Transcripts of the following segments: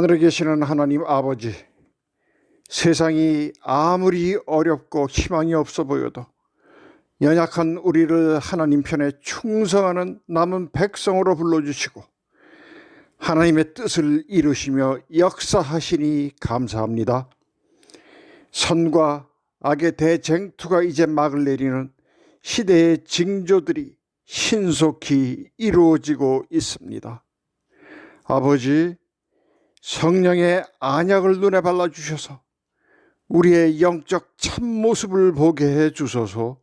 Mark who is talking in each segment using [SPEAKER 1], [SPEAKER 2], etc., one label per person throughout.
[SPEAKER 1] 하늘에 계시는 하나님 아버지, 세상이 아무리 어렵고 희망이 없어 보여도 연약한 우리를 하나님 편에 충성하는 남은 백성으로 불러주시고 하나님의 뜻을 이루시며 역사하시니 감사합니다. 선과 악의 대쟁투가 이제 막을 내리는 시대의 징조들이 신속히 이루어지고 있습니다. 아버지, 성령의 안약을 눈에 발라주셔서 우리의 영적 참모습을 보게 해주소서.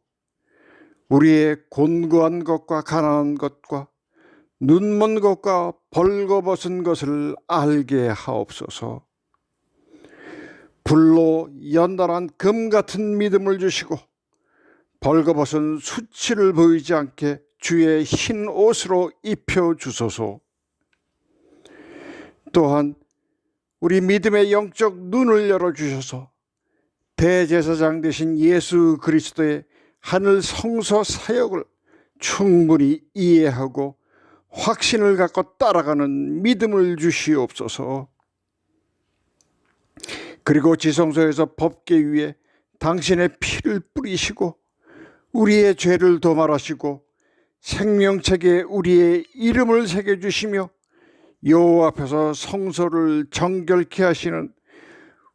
[SPEAKER 1] 우리의 곤고한 것과 가난한 것과 눈먼 것과 벌거벗은 것을 알게 하옵소서. 불로 연단한 금 같은 믿음을 주시고 벌거벗은 수치를 보이지 않게 주의 흰 옷으로 입혀주소서. 또한 우리 믿음의 영적 눈을 열어주셔서 대제사장 되신 예수 그리스도의 하늘 성소 사역을 충분히 이해하고 확신을 갖고 따라가는 믿음을 주시옵소서. 그리고 지성소에서 법계 위에 당신의 피를 뿌리시고 우리의 죄를 도말하시고 생명책에 우리의 이름을 새겨주시며 여호와 앞에서 성소를 정결케 하시는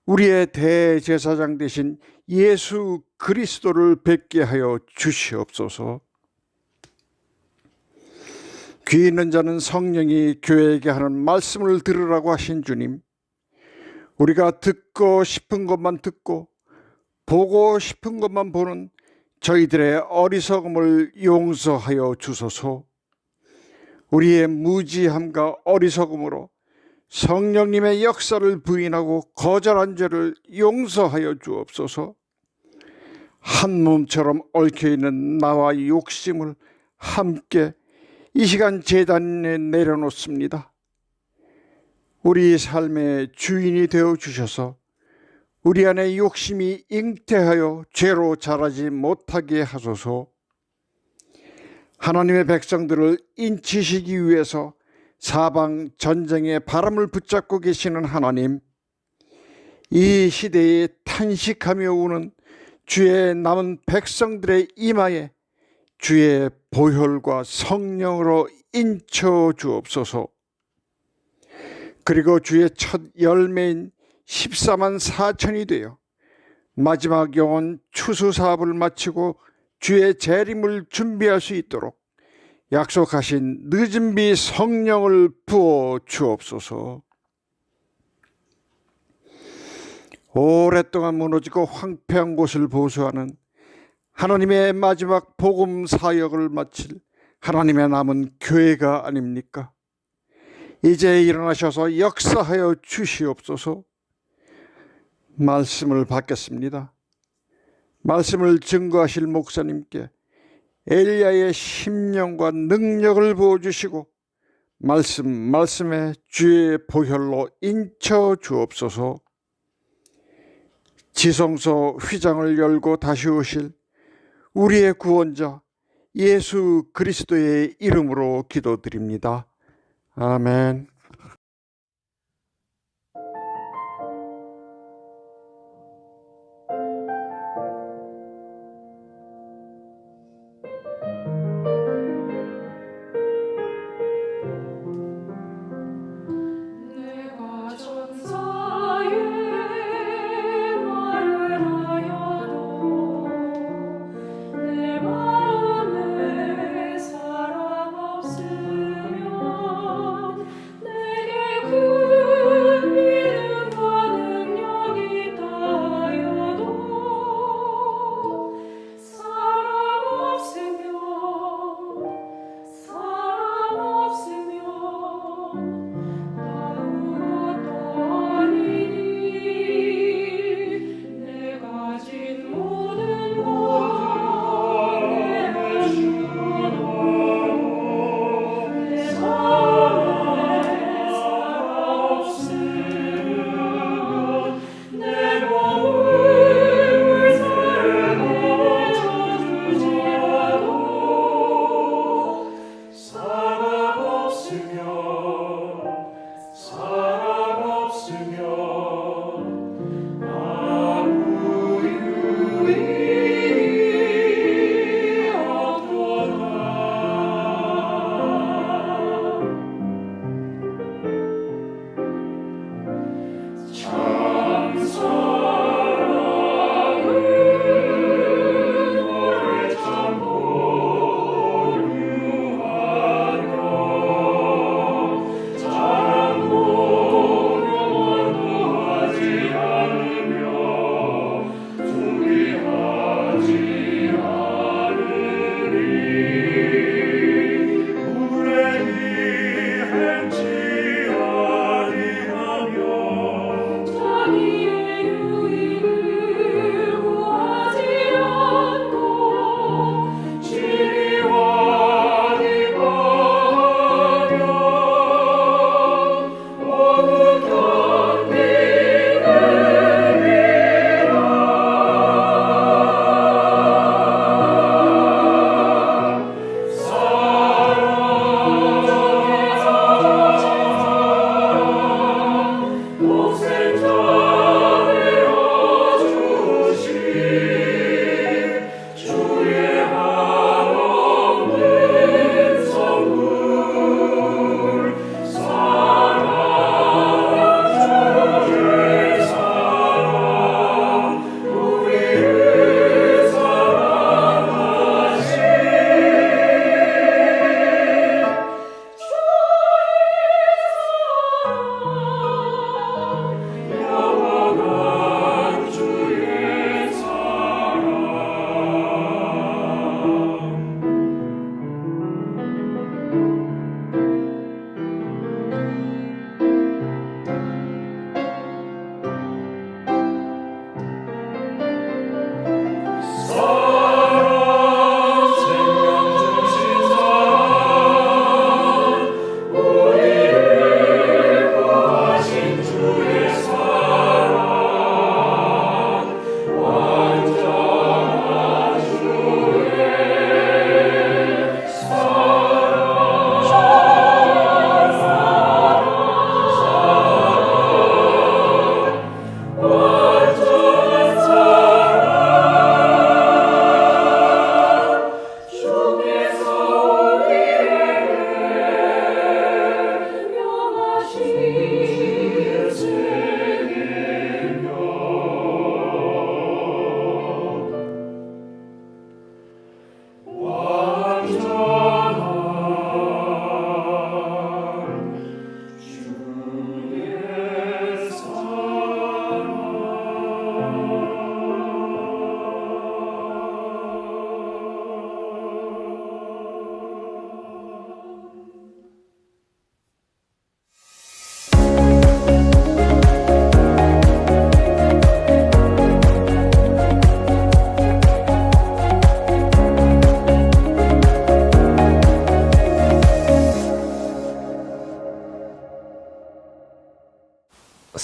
[SPEAKER 1] 우리의 대제사장 되신 예수 그리스도를 뵙게 하여 주시옵소서. 귀 있는 자는 성령이 교회에게 하는 말씀을 들으라고 하신 주님, 우리가 듣고 싶은 것만 듣고 보고 싶은 것만 보는 저희들의 어리석음을 용서하여 주소서. 우리의 무지함과 어리석음으로 성령님의 역사를 부인하고 거절한 죄를 용서하여 주옵소서. 한 몸처럼 얽혀있는 나와 욕심을 함께 이 시간 제단에 내려놓습니다. 우리 삶의 주인이 되어 주셔서 우리 안에 욕심이 잉태하여 죄로 자라지 못하게 하소서. 하나님의 백성들을 인치시기 위해서 사방 전쟁의 바람을 붙잡고 계시는 하나님, 이 시대에 탄식하며 우는 주의 남은 백성들의 이마에 주의 보혈과 성령으로 인쳐 주옵소서. 그리고 주의 첫 열매인 14만 4천이 되어 마지막 영원 추수 사업을 마치고 주의 재림을 준비할 수 있도록 약속하신 늦은 비 성령을 부어 주옵소서. 오랫동안 무너지고 황폐한 곳을 보수하는 하나님의 마지막 복음 사역을 마칠 하나님의 남은 교회가 아닙니까? 이제 일어나셔서 역사하여 주시옵소서. 말씀을 받겠습니다. 말씀을 증거하실 목사님께 엘리야의 심령과 능력을 부어주시고 말씀에 주의 보혈로 인쳐 주옵소서. 지성소 휘장을 열고 다시 오실 우리의 구원자 예수 그리스도의 이름으로 기도드립니다. 아멘.
[SPEAKER 2] 내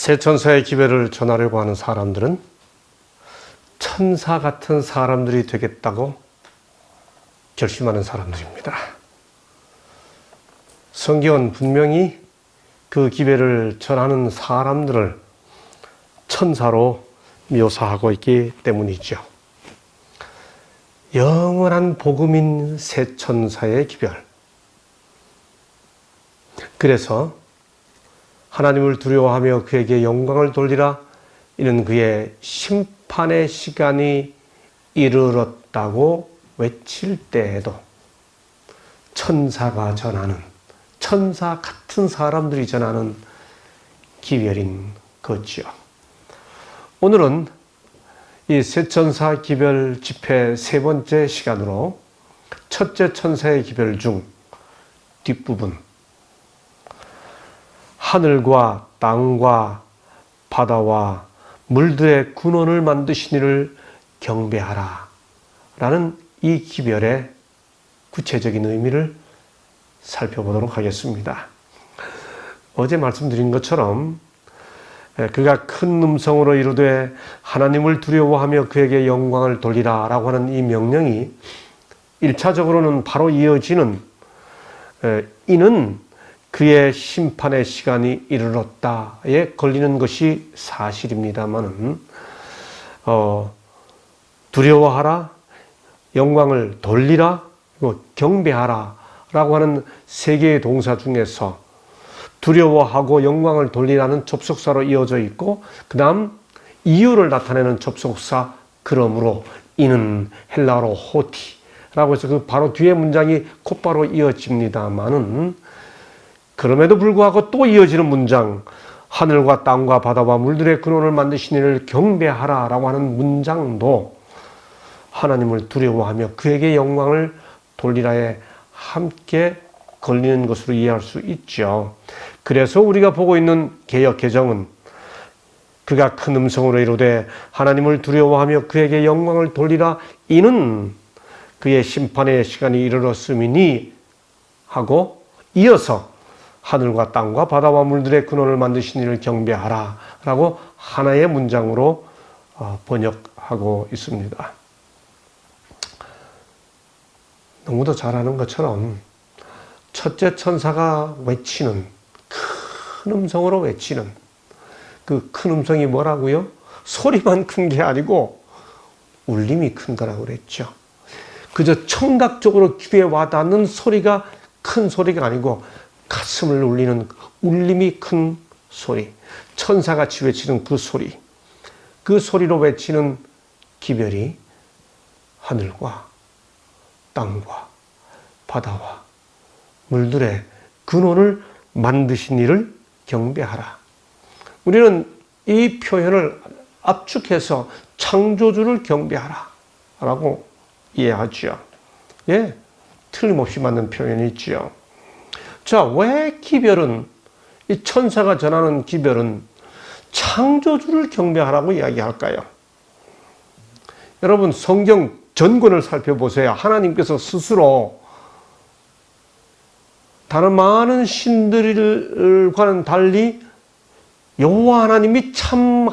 [SPEAKER 2] 새 천사의 기별을 전하려고 하는 사람들은 천사 같은 사람들이 되겠다고 결심하는 사람들입니다. 성경은 분명히 그 기별을 전하는 사람들을 천사로 묘사하고 있기 때문이죠. 영원한 복음인 새 천사의 기별. 그래서 하나님을 두려워하며 그에게 영광을 돌리라. 이는 그의 심판의 시간이 이르렀다고 외칠 때에도 천사가 전하는, 천사 같은 사람들이 전하는 기별인 거지요. 오늘은 이 새천사 기별 집회 세 번째 시간으로 첫째 천사의 기별 중 뒷부분, 하늘과 땅과 바다와 물들의 근원을 만드신 이를 경배하라 라는 이 기별의 구체적인 의미를 살펴보도록 하겠습니다. 어제 말씀드린 것처럼 그가 큰 음성으로 이르되 하나님을 두려워하며 그에게 영광을 돌리라 라고 하는 이 명령이 1차적으로는 바로 이어지는 이는 그의 심판의 시간이 이르렀다에 걸리는 것이 사실입니다만은 두려워하라, 영광을 돌리라, 그리고 경배하라 라고 하는 세 개의 동사 중에서 두려워하고 영광을 돌리라는 접속사로 이어져 있고 그 다음 이유를 나타내는 접속사 그러므로 이는 헬라어로 호티라고 해서 그 바로 뒤에 문장이 곧바로 이어집니다만은 그럼에도 불구하고 또 이어지는 문장 하늘과 땅과 바다와 물들의 근원을 만드신 이를 경배하라 라고 하는 문장도 하나님을 두려워하며 그에게 영광을 돌리라에 함께 걸리는 것으로 이해할 수 있죠. 그래서 우리가 보고 있는 개역 개정은 그가 큰 음성으로 이르되 하나님을 두려워하며 그에게 영광을 돌리라 이는 그의 심판의 시간이 이르렀음이니 하고 이어서 하늘과 땅과 바다와 물들의 근원을 만드신 이를 경배하라 라고 하나의 문장으로 번역하고 있습니다. 너무도 잘 아는 것처럼 첫째 천사가 외치는 큰 음성으로 외치는 그 큰 음성이 뭐라고요? 소리만 큰 게 아니고 울림이 큰 거라고 그랬죠. 그저 청각적으로 귀에 와닿는 소리가 큰 소리가 아니고 가슴을 울리는 울림이 큰 소리, 천사같이 외치는 그 소리, 그 소리로 외치는 기별이 하늘과 땅과 바다와 물들의 근원을 만드신 이를 경배하라. 우리는 이 표현을 압축해서 창조주를 경배하라 라고 이해하죠. 예, 틀림없이 맞는 표현이지요. 자, 왜 기별은, 이 천사가 전하는 기별은 창조주를 경배하라고 이야기할까요? 여러분, 성경 전권을 살펴보세요. 하나님께서 스스로 다른 많은 신들과는 달리 여호와 하나님이 참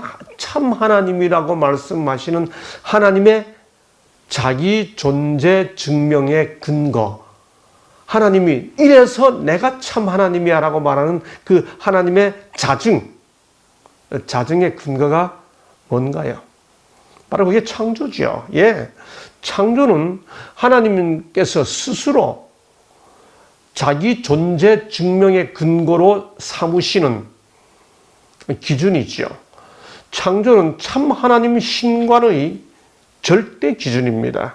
[SPEAKER 2] 하나님이라고 말씀하시는 하나님의 자기 존재 증명의 근거, 하나님이 이래서 내가 참 하나님이야 라고 말하는 그 하나님의 자증의 근거가 뭔가요? 바로 그게 창조죠. 예, 창조는 하나님께서 스스로 자기 존재 증명의 근거로 삼으시는 기준이죠. 창조는 참 하나님 신관의 절대 기준입니다.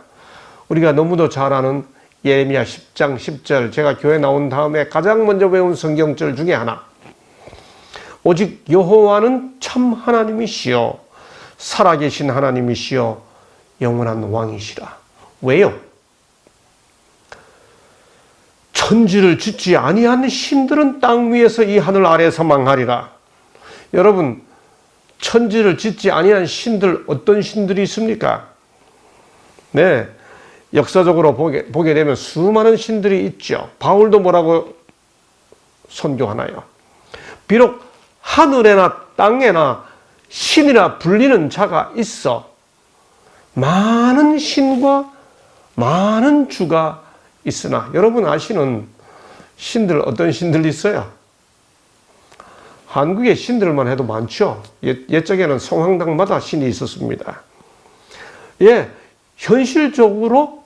[SPEAKER 2] 우리가 너무도 잘 아는 예레미야 10장 10절, 제가 교회 나온 다음에 가장 먼저 배운 성경절 중에 하나. 오직 여호와는 참 하나님이시여 살아계신 하나님이시여 영원한 왕이시라. 왜요? 천지를 짓지 아니한 신들은 땅 위에서 이 하늘 아래에서 망하리라. 여러분, 천지를 짓지 아니한 신들, 어떤 신들이 있습니까? 네, 역사적으로 보게 되면 수많은 신들이 있죠. 바울도 뭐라고 선교하나요? 비록 하늘에나 땅에나 신이라 불리는 자가 있어 많은 신과 많은 주가 있으나, 여러분 아시는 신들, 어떤 신들이 있어요? 한국의 신들만 해도 많죠. 옛적에는 성황당마다 신이 있었습니다. 예, 현실적으로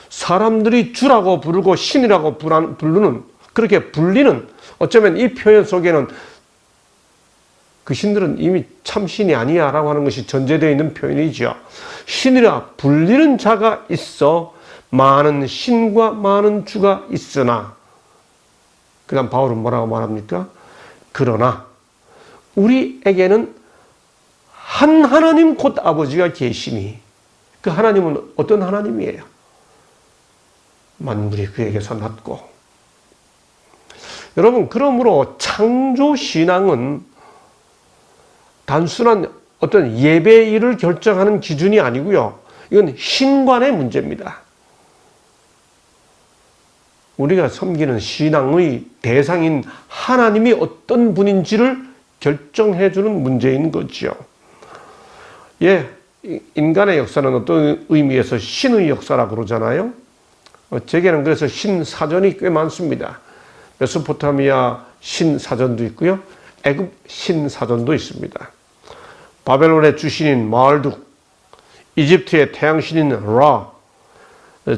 [SPEAKER 2] 사람들이 주라고 부르고 신이라고 부르는, 그렇게 불리는, 어쩌면 이 표현 속에는 그 신들은 이미 참 신이 아니야 라고 하는 것이 전제되어 있는 표현이죠. 신이라 불리는 자가 있어 많은 신과 많은 주가 있으나, 그 다음 바울은 뭐라고 말합니까? 그러나 우리에게는 한 하나님 곧 아버지가 계시니, 그 하나님은 어떤 하나님이에요? 만물이 그에게서 났고. 여러분, 그러므로 창조신앙은 단순한 어떤 예배일을 결정하는 기준이 아니고요. 이건 신관의 문제입니다. 우리가 섬기는 신앙의 대상인 하나님이 어떤 분인지를 결정해 주는 문제인 거죠. 예, 인간의 역사는 어떤 의미에서 신의 역사라고 그러잖아요. 제게는 그래서 신사전이 꽤 많습니다. 메소포타미아 신사전도 있고요. 애굽 신사전도 있습니다. 바벨론의 주신인 마알둑, 이집트의 태양신인 라,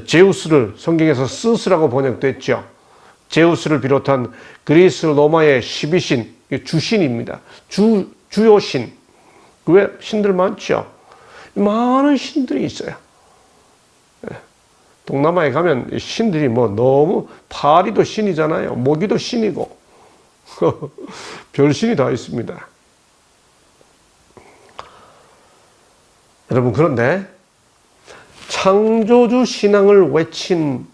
[SPEAKER 2] 제우스를 성경에서 스스라고 번역됐죠. 제우스를 비롯한 그리스 로마의 12신, 주신입니다. 주요신. 그 외 신들 많죠. 많은 신들이 있어요. 동남아에 가면 신들이 뭐 너무, 파리도 신이잖아요. 모기도 신이고 별신이 다 있습니다. 여러분, 그런데 창조주 신앙을 외친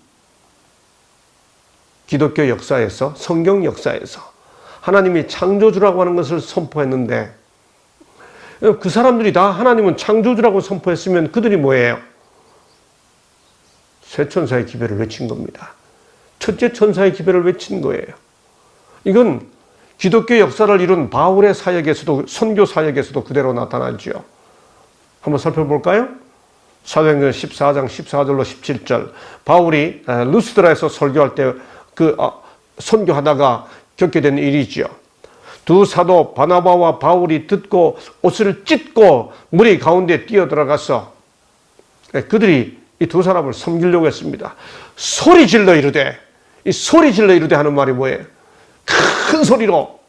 [SPEAKER 2] 기독교 역사에서, 성경 역사에서 하나님이 창조주라고 하는 것을 선포했는데, 그 사람들이 다 하나님은 창조주라고 선포했으면 그들이 뭐예요? 새 천사의 기별을 외친 겁니다. 첫째 천사의 기별을 외친 거예요. 이건 기독교 역사를 이룬 바울의 사역에서도, 선교 사역에서도 그대로 나타나죠. 한번 살펴볼까요? 사도행전 14장 14절로 17절. 바울이 루스드라에서 설교할 때 선교하다가 겪게 된 일이죠. 두 사도 바나바와 바울이 듣고 옷을 찢고 무리 가운데 뛰어들어가서 그들이 이 두 사람을 섬기려고 했습니다. 소리 질러 이르되, 이 소리 질러 이르되 하는 말이 뭐예요? 큰 소리로,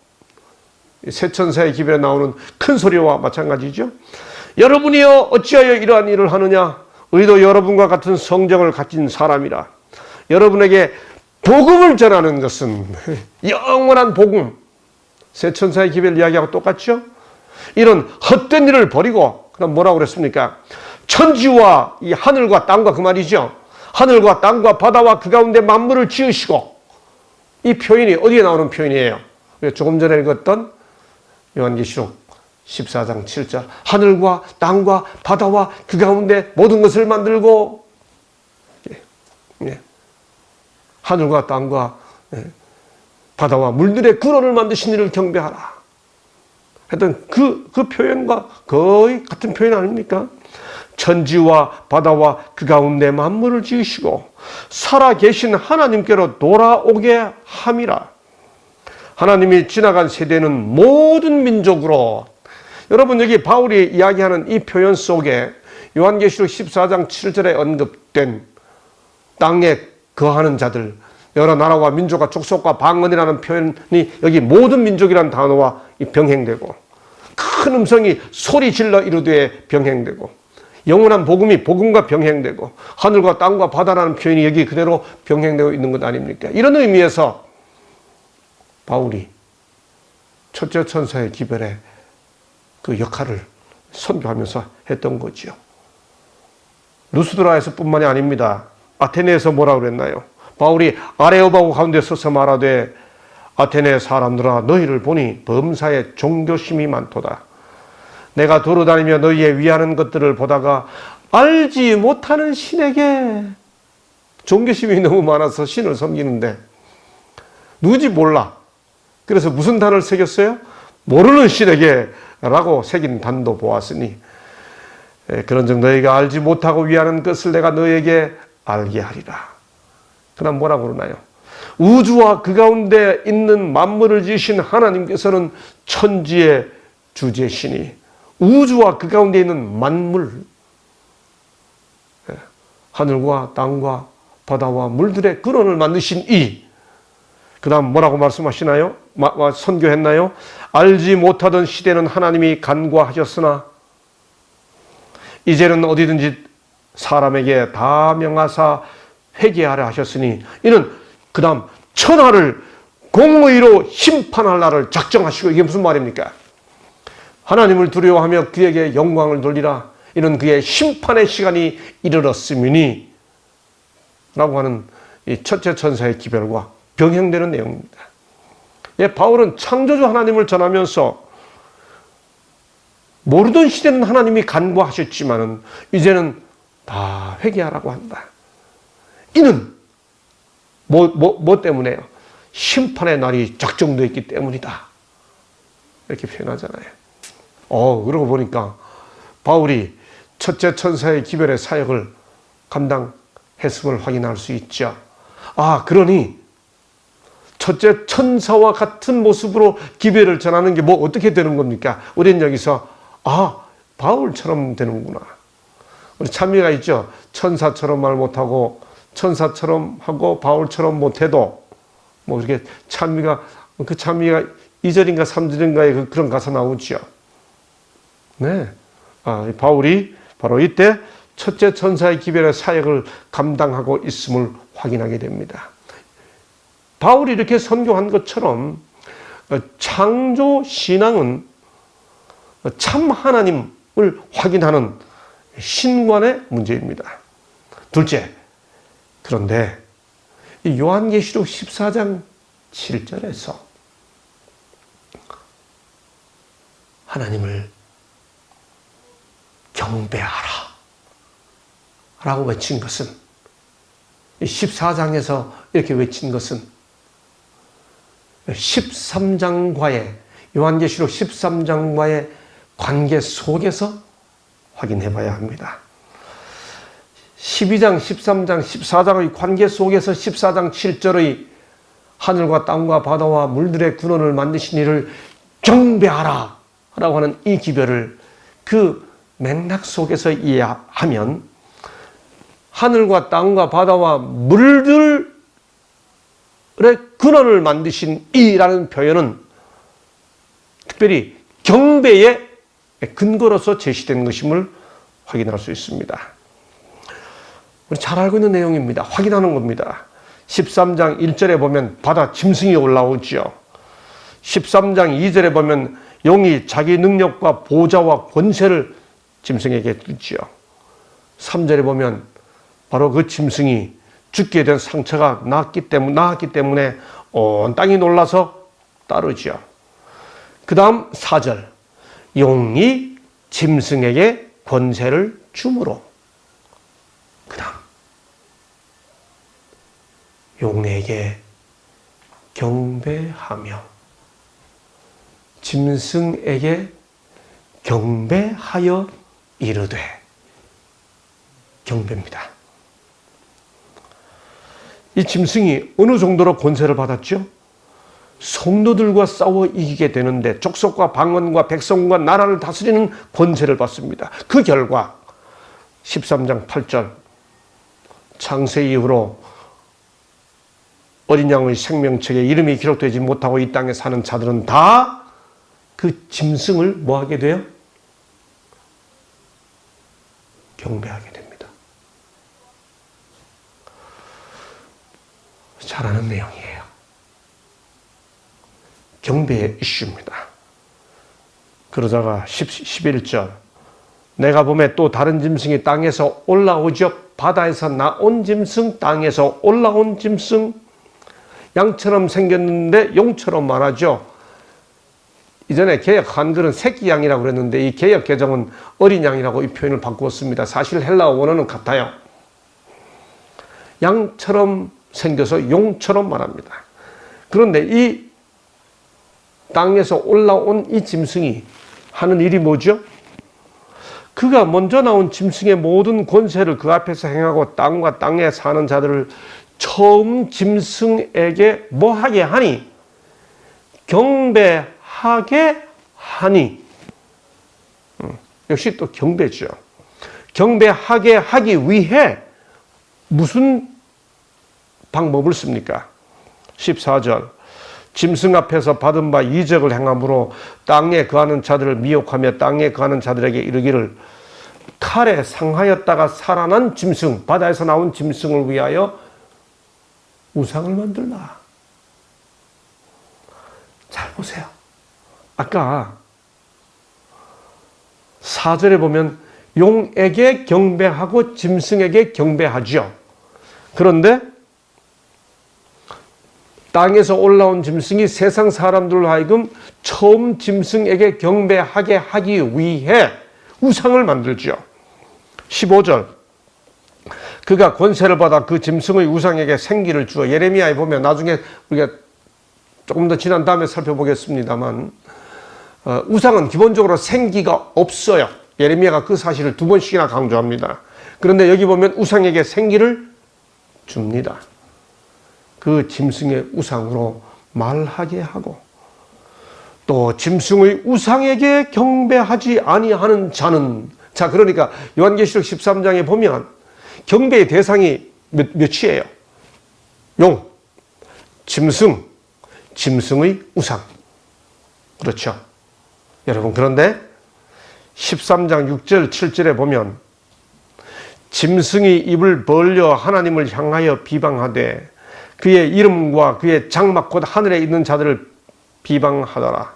[SPEAKER 2] 새 천사의 기별에 나오는 큰 소리와 마찬가지죠. 여러분이여 어찌하여 이러한 일을 하느냐? 우리도 여러분과 같은 성정을 가진 사람이라. 여러분에게 복음을 전하는 것은 영원한 복음, 새 천사의 기별 이야기하고 똑같죠? 이런 헛된 일을 버리고, 그럼 뭐라고 그랬습니까? 천지와 이 하늘과 땅과, 그 말이죠. 하늘과 땅과 바다와 그 가운데 만물을 지으시고, 이 표현이 어디에 나오는 표현이에요? 조금 전에 읽었던 요한계시록 14장 7절. 하늘과 땅과 바다와 그 가운데 모든 것을 만들고, 하늘과 땅과 바다와 물들의 근원을 만드신 이를 경배하라. 하여튼 그 표현과 거의 같은 표현 아닙니까? 천지와 바다와 그 가운데 만물을 지으시고 살아계신 하나님께로 돌아오게 함이라. 하나님이 지나간 세대는 모든 민족으로. 여러분, 여기 바울이 이야기하는 이 표현 속에 요한계시록 14장 7절에 언급된 땅에 거하는 자들, 여러 나라와 민족과 족속과 방언이라는 표현이 여기 모든 민족이라는 단어와 병행되고, 큰 음성이 소리 질러 이르되 병행되고, 영원한 복음이 복음과 병행되고, 하늘과 땅과 바다라는 표현이 여기 그대로 병행되고 있는 것 아닙니까? 이런 의미에서 바울이 첫째 천사의 기별에 그 역할을 선교하면서 했던 거죠. 루스드라에서 뿐만이 아닙니다. 아테네에서 뭐라고 그랬나요? 바울이 아레오바고 가운데 서서 말하되, 아테네 사람들아 너희를 보니 범사에 종교심이 많도다. 내가 돌아다니며 너희의 위하는 것들을 보다가 알지 못하는 신에게, 종교심이 너무 많아서 신을 섬기는데 누군지 몰라. 그래서 무슨 단어를 새겼어요? 모르는 신에게 라고 새긴 단도 보았으니 그런즉 너희가 알지 못하고 위하는 것을 내가 너희에게 알게 하리라. 그다음 뭐라고 그러나요? 우주와 그 가운데 있는 만물을 지으신 하나님께서는 천지의 주제시니 우주와 그 가운데 있는 만물, 하늘과 땅과 바다와 물들의 근원을 만드신 이, 그 다음 뭐라고 말씀하시나요? 선교했나요? 알지 못하던 시대는 하나님이 간과하셨으나 이제는 어디든지 사람에게 다 명하사 회개하라 하셨으니 이는 그 다음 천하를 공의로 심판할 날을 작정하시고, 이게 무슨 말입니까? 하나님을 두려워하며 그에게 영광을 돌리라. 이는 그의 심판의 시간이 이르렀음이니 라고 하는 이 첫째 천사의 기별과 병행되는 내용입니다. 바울은 창조주 하나님을 전하면서 모르던 시대는 하나님이 간과하셨지만은 이제는 다 회개하라고 한다. 이는 뭐 때문에요? 심판의 날이 작정되어 있기 때문이다. 이렇게 표현하잖아요. 그러고 보니까 바울이 첫째 천사의 기별의 사역을 감당했음을 확인할 수 있죠. 그러니 첫째 천사와 같은 모습으로 기별을 전하는 게 어떻게 되는 겁니까? 우리는 여기서 바울처럼 되는구나. 우리 찬미가 있죠. 천사처럼 말 못하고 천사처럼 하고 바울처럼 못해도 이렇게 찬미가 2절인가 3절인가에 그런 가사 나오죠. 네. 바울이 바로 이때 첫째 천사의 기별의 사역을 감당하고 있음을 확인하게 됩니다. 바울이 이렇게 선교한 것처럼 창조 신앙은 참 하나님을 확인하는 신관의 문제입니다. 둘째, 그런데 이 요한계시록 14장 7절에서 하나님을 경배하라 라고 외친 것은, 14장에서 이렇게 외친 것은 13장과의, 요한계시록 13장과의 관계 속에서 확인해 봐야 합니다. 12장, 13장, 14장의 관계 속에서 14장 7절의 하늘과 땅과 바다와 물들의 근원을 만드신 이를 경배하라 라고 하는 이 기별을 그 맥락 속에서 이해하면 하늘과 땅과 바다와 물들의 근원을 만드신 이라는 표현은 특별히 경배의 근거로서 제시된 것임을 확인할 수 있습니다. 우리 잘 알고 있는 내용입니다. 확인하는 겁니다. 13장 1절에 보면 바다 짐승이 올라오죠. 13장 2절에 보면 용이 자기 능력과 보좌와 권세를 짐승에게 주지요. 3절에 보면 바로 그 짐승이 죽게 된 상처가 나았기 때문에 온 땅이 놀라서 따르지요. 그 다음 4절, 용이 짐승에게 권세를 주므로, 그 다음 용에게 경배하며 짐승에게 경배하여 이르되, 경배입니다. 이 짐승이 어느 정도로 권세를 받았죠? 성도들과 싸워 이기게 되는데 족속과 방언과 백성과 나라를 다스리는 권세를 받습니다. 그 결과 13장 8절, 창세 이후로 어린 양의 생명책에 이름이 기록되지 못하고 이 땅에 사는 자들은 다 그 짐승을 뭐하게 돼요? 경배하게 됩니다. 잘 아는 내용이에요. 경배의 이슈입니다. 그러다가 11절, 내가 보매 또 다른 짐승이 땅에서 올라오죠. 바다에서 나온 짐승, 땅에서 올라온 짐승, 양처럼 생겼는데 용처럼 말하죠. 이전에 개역 한글은 새끼 양이라고 그랬는데 이 개역 개정은 어린 양이라고 이 표현을 바꾸었습니다. 사실 헬라어 원어는 같아요. 양처럼 생겨서 용처럼 말합니다. 그런데 이 땅에서 올라온 이 짐승이 하는 일이 뭐죠? 그가 먼저 나온 짐승의 모든 권세를 그 앞에서 행하고 땅과 땅에 사는 자들을 처음 짐승에게 뭐하게 하니? 경배하게 하니. 역시 또 경배죠. 경배하게 하기 위해 무슨 방법을 씁니까? 14절. 짐승 앞에서 받은 바 이적을 행함으로 땅에 거하는 자들을 미혹하며 땅에 거하는 자들에게 이르기를 칼에 상하였다가 살아난 짐승, 바다에서 나온 짐승을 위하여 우상을 만들라. 잘 보세요. 아까 4절에 보면 용에게 경배하고 짐승에게 경배하죠. 그런데 땅에서 올라온 짐승이 세상 사람들로 하여금 처음 짐승에게 경배하게 하기 위해 우상을 만들죠. 15절. 그가 권세를 받아 그 짐승의 우상에게 생기를 주어, 예레미야에 보면 나중에 우리가 조금 더 지난 다음에 살펴보겠습니다만 우상은 기본적으로 생기가 없어요. 예레미야가 그 사실을 2번씩이나 강조합니다. 그런데 여기 보면 우상에게 생기를 줍니다. 그 짐승의 우상으로 말하게 하고, 또 짐승의 우상에게 경배하지 아니하는 자는, 자, 그러니까 요한계시록 13장에 보면 경배의 대상이 몇이에요? 용, 짐승, 짐승의 우상. 그렇죠. 여러분, 그런데 13장 6절 7절에 보면 짐승이 입을 벌려 하나님을 향하여 비방하되 그의 이름과 그의 장막 곧 하늘에 있는 자들을 비방하더라.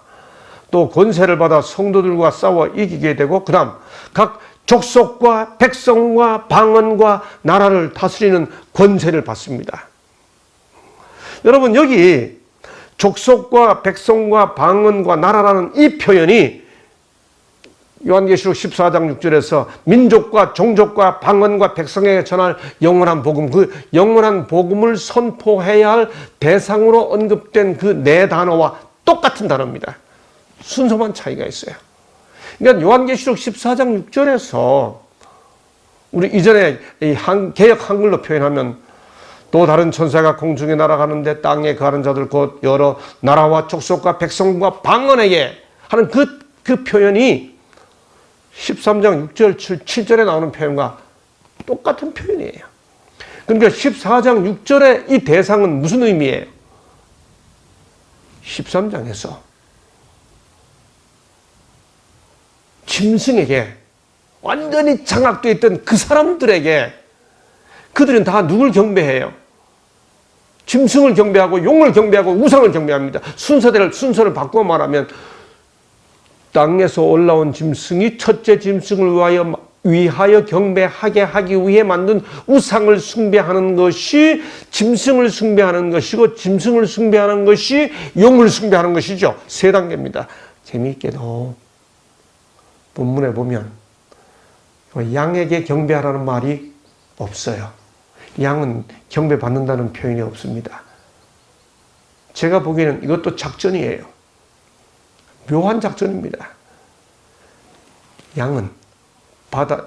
[SPEAKER 2] 또 권세를 받아 성도들과 싸워 이기게 되고 그 다음 각 족속과 백성과 방언과 나라를 다스리는 권세를 받습니다. 여러분, 여기 족속과 백성과 방언과 나라라는 이 표현이 요한계시록 14장 6절에서 민족과 종족과 방언과 백성에게 전할 영원한 복음, 그 영원한 복음을 선포해야 할 대상으로 언급된 그 네 단어와 똑같은 단어입니다. 순서만 차이가 있어요. 그러니까 요한계시록 14장 6절에서 우리 이전에 개역 한글로 표현하면 또 다른 천사가 공중에 날아가는데 땅에 거하는 자들 곧 여러 나라와 족속과 백성과 방언에게 하는 그 표현이 13장 6절 7절에 나오는 표현과 똑같은 표현이에요. 그러니까 14장 6절의 이 대상은 무슨 의미예요? 13장에서 짐승에게 완전히 장악되어 있던 그 사람들에게, 그들은 다 누굴 경배해요? 짐승을 경배하고 용을 경배하고 우상을 경배합니다. 순서를 바꿔 말하면 땅에서 올라온 짐승이 첫째 짐승을 위하여 경배하게 하기 위해 만든 우상을 숭배하는 것이 짐승을 숭배하는 것이고, 짐승을 숭배하는 것이 용을 숭배하는 것이죠. 세 단계입니다. 재미있게도 본문에 보면 양에게 경배하라는 말이 없어요. 양은 경배받는다는 표현이 없습니다. 제가 보기에는 이것도 작전이에요. 묘한 작전입니다. 양은,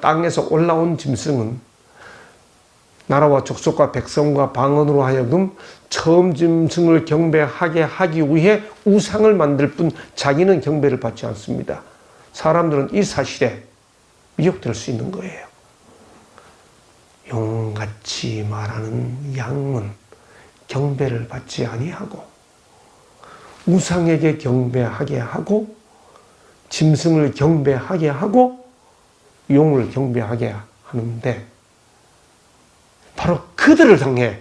[SPEAKER 2] 땅에서 올라온 짐승은 나라와 족속과 백성과 방언으로 하여금 처음 짐승을 경배하게 하기 위해 우상을 만들 뿐 자기는 경배를 받지 않습니다. 사람들은 이 사실에 미혹될 수 있는 거예요. 용같이 말하는 양은 경배를 받지 아니하고 우상에게 경배하게 하고 짐승을 경배하게 하고 용을 경배하게 하는데, 바로 그들을 향해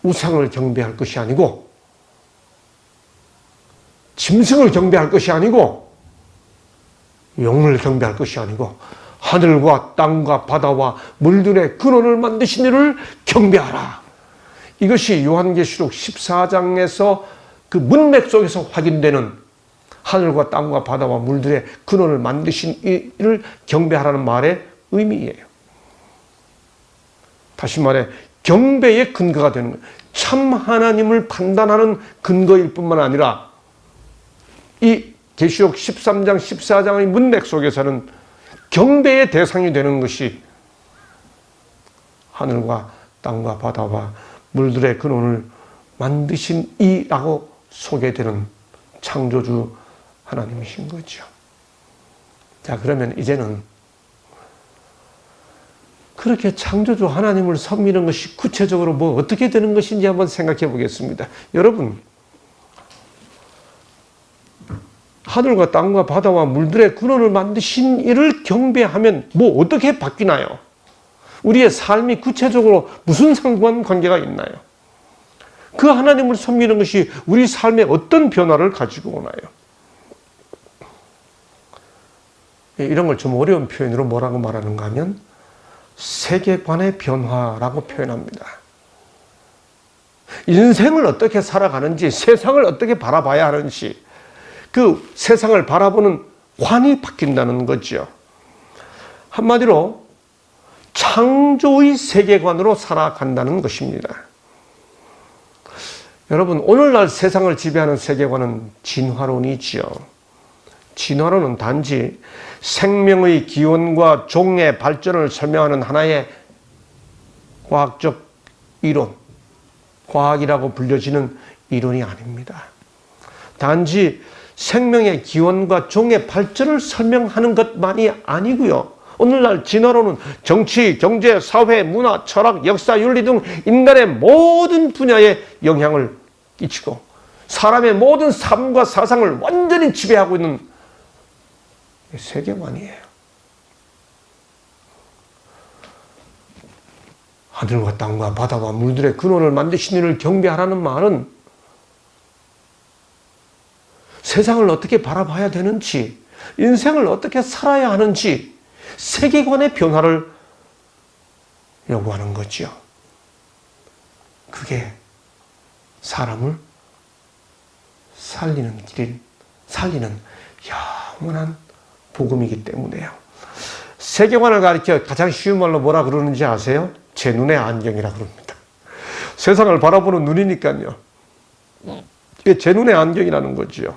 [SPEAKER 2] 우상을 경배할 것이 아니고 짐승을 경배할 것이 아니고 용을 경배할 것이 아니고 하늘과 땅과 바다와 물들의 근원을 만드신 이를 경배하라. 이것이 요한계시록 14장에서 그 문맥 속에서 확인되는 하늘과 땅과 바다와 물들의 근원을 만드신 이를 경배하라는 말의 의미예요. 다시 말해 경배의 근거가 되는 거예요. 참 하나님을 판단하는 근거일 뿐만 아니라 이 계시록 13장, 14장의 문맥 속에서는 경배의 대상이 되는 것이 하늘과 땅과 바다와 물들의 근원을 만드신 이라고 소개되는 창조주 하나님이신 거죠. 자, 그러면 이제는 그렇게 창조주 하나님을 섬기는 것이 구체적으로 뭐 어떻게 되는 것인지 한번 생각해 보겠습니다. 여러분, 하늘과 땅과 바다와 물들의 근원을 만드신 이를 경배하면 뭐 어떻게 바뀌나요? 우리의 삶이 구체적으로 무슨 상관관계가 있나요? 그 하나님을 섬기는 것이 우리 삶에 어떤 변화를 가지고 오나요? 이런 걸 좀 어려운 표현으로 뭐라고 말하는가 하면 세계관의 변화라고 표현합니다. 인생을 어떻게 살아가는지, 세상을 어떻게 바라봐야 하는지, 그 세상을 바라보는 관이 바뀐다는 거죠. 한마디로 창조의 세계관으로 살아간다는 것입니다. 여러분, 오늘날 세상을 지배하는 세계관은 진화론이지요. 진화론은 단지 생명의 기원과 종의 발전을 설명하는 하나의 과학적 이론, 과학이라고 불려지는 이론이 아닙니다. 단지 생명의 기원과 종의 발전을 설명하는 것만이 아니고요. 오늘날 진화론은 정치, 경제, 사회, 문화, 철학, 역사, 윤리 등 인간의 모든 분야에 영향을 끼치고 사람의 모든 삶과 사상을 완전히 지배하고 있는 세계관이에요. 하늘과 땅과 바다와 물들의 근원을 만드신 이를 경배하라는 말은 세상을 어떻게 바라봐야 되는지, 인생을 어떻게 살아야 하는지 세계관의 변화를 요구하는 거죠. 그게 사람을 살리는 길, 살리는 영원한 복음이기 때문에요. 세계관을 가리켜 가장 쉬운 말로 뭐라 그러는지 아세요? 제 눈의 안경이라 그럽니다. 세상을 바라보는 눈이니까요. 이게 제 눈의 안경이라는 거지요.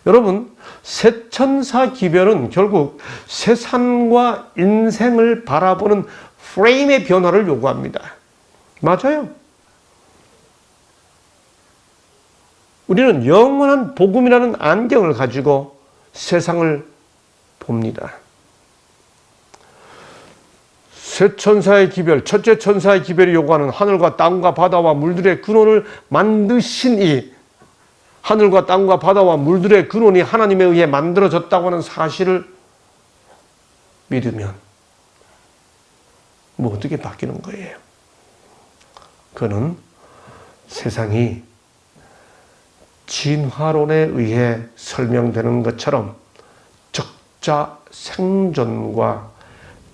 [SPEAKER 2] 여러분, 세천사 기별은 결국 세상과 인생을 바라보는 프레임의 변화를 요구합니다. 맞아요. 우리는 영원한 복음이라는 안경을 가지고 세상을 봅니다. 세 천사의 기별, 첫째 천사의 기별이 요구하는 하늘과 땅과 바다와 물들의 근원을 만드신 이 하늘과 땅과 바다와 물들의 근원이 하나님에 의해 만들어졌다고 하는 사실을 믿으면 뭐 어떻게 바뀌는 거예요? 그는 세상이 진화론에 의해 설명되는 것처럼 적자 생존과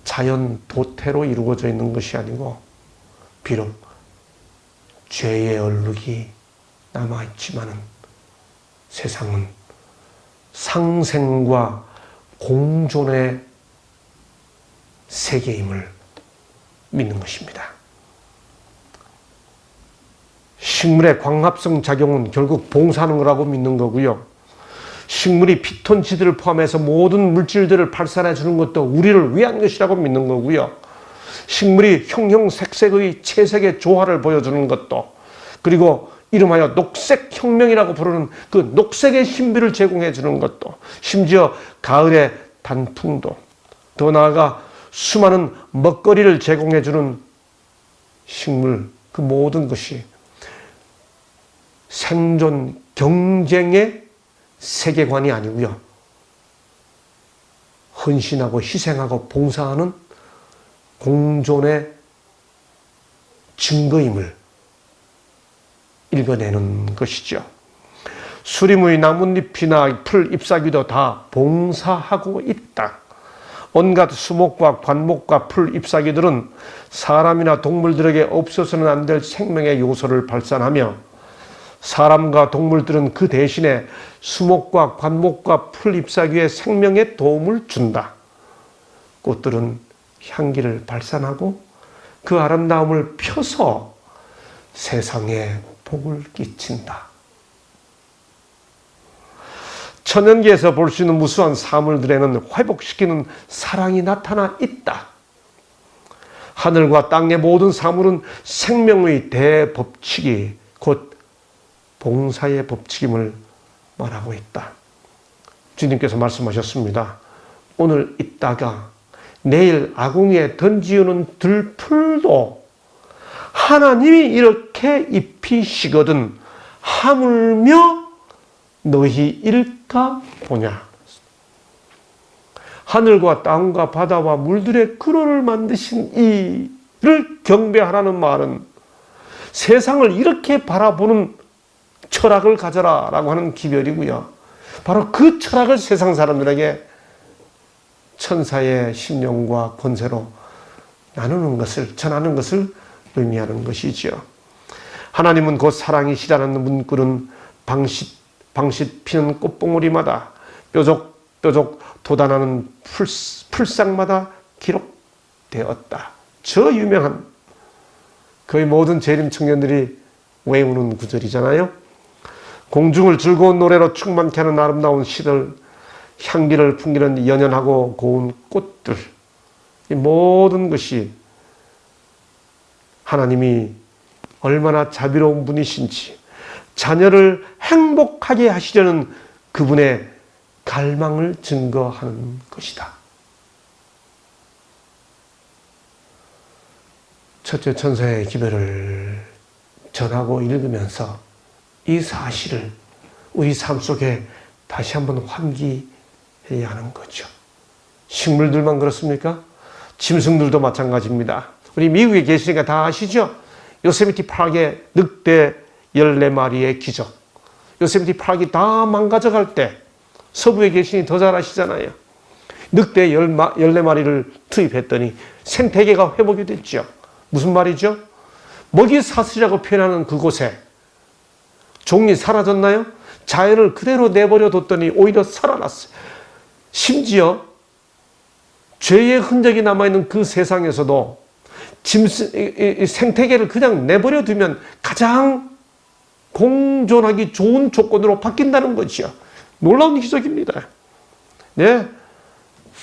[SPEAKER 2] 자연 도태로 이루어져 있는 것이 아니고 비록 죄의 얼룩이 남아있지만은 세상은 상생과 공존의 세계임을 믿는 것입니다. 식물의 광합성 작용은 결국 봉사하는 거라고 믿는 거고요. 식물이 피톤치드를 포함해서 모든 물질들을 발산해 주는 것도 우리를 위한 것이라고 믿는 거고요. 식물이 형형색색의 채색의 조화를 보여주는 것도, 그리고 이름하여 녹색혁명이라고 부르는 그 녹색의 신비를 제공해 주는 것도, 심지어 가을의 단풍도, 더 나아가 수많은 먹거리를 제공해 주는 식물, 그 모든 것이 생존 경쟁의 세계관이 아니고요. 헌신하고 희생하고 봉사하는 공존의 증거임을 읽어내는 것이죠. 수리무의 나뭇잎이나 풀, 잎사귀도 다 봉사하고 있다. 온갖 수목과 관목과 풀, 잎사귀들은 사람이나 동물들에게 없어서는 안 될 생명의 요소를 발산하며 사람과 동물들은 그 대신에 수목과 관목과 풀, 잎사귀의 생명에 도움을 준다. 꽃들은 향기를 발산하고 그 아름다움을 펴서 세상에 복을 끼친다. 천연계에서 볼 수 있는 무수한 사물들에는 회복시키는 사랑이 나타나 있다. 하늘과 땅의 모든 사물은 생명의 대법칙이 곧 봉사의 법칙임을 말하고 있다. 주님께서 말씀하셨습니다. 오늘 있다가 내일 아궁이에 던지우는 들풀도 하나님이 이렇게 입히시거든 하물며 너희 일까 보냐. 하늘과 땅과 바다와 물들의 근원을 만드신 이를 경배하라는 말은 세상을 이렇게 바라보는 철학을 가져라 라고 하는 기별이고요. 바로 그 철학을 세상 사람들에게 천사의 심령과 권세로 나누는 것을, 전하는 것을 의미하는 것이죠. 하나님은 곧 사랑이시라는 문구는 방싯 피는 꽃봉오리마다 뾰족뾰족 돋아나는 풀상마다 기록되었다. 저 유명한 거의 모든 재림 청년들이 외우는 구절이잖아요. 공중을 즐거운 노래로 충만케 하는 아름다운 시들, 향기를 풍기는 연연하고 고운 꽃들, 이 모든 것이 하나님이 얼마나 자비로운 분이신지 자녀를 행복하게 하시려는 그분의 갈망을 증거하는 것이다. 첫째 천사의 기별을 전하고 읽으면서 이 사실을 우리 삶 속에 다시 한번 환기해야 하는 거죠. 식물들만 그렇습니까? 짐승들도 마찬가지입니다. 우리 미국에 계시니까 다 아시죠? 요세미티 파크의 늑대 14마리의 기적. 요세미티 파크가 다 망가져갈 때 서부에 계시니 더 잘 아시잖아요. 늑대 14마리를 투입했더니 생태계가 회복이 됐죠. 무슨 말이죠? 먹이 사슬이라고 표현하는 그곳에 종이 사라졌나요? 자연을 그대로 내버려 뒀더니 오히려 살아났어요. 심지어 죄의 흔적이 남아있는 그 세상에서도 생태계를 그냥 내버려 두면 가장 공존하기 좋은 조건으로 바뀐다는 거죠. 놀라운 기적입니다. 네.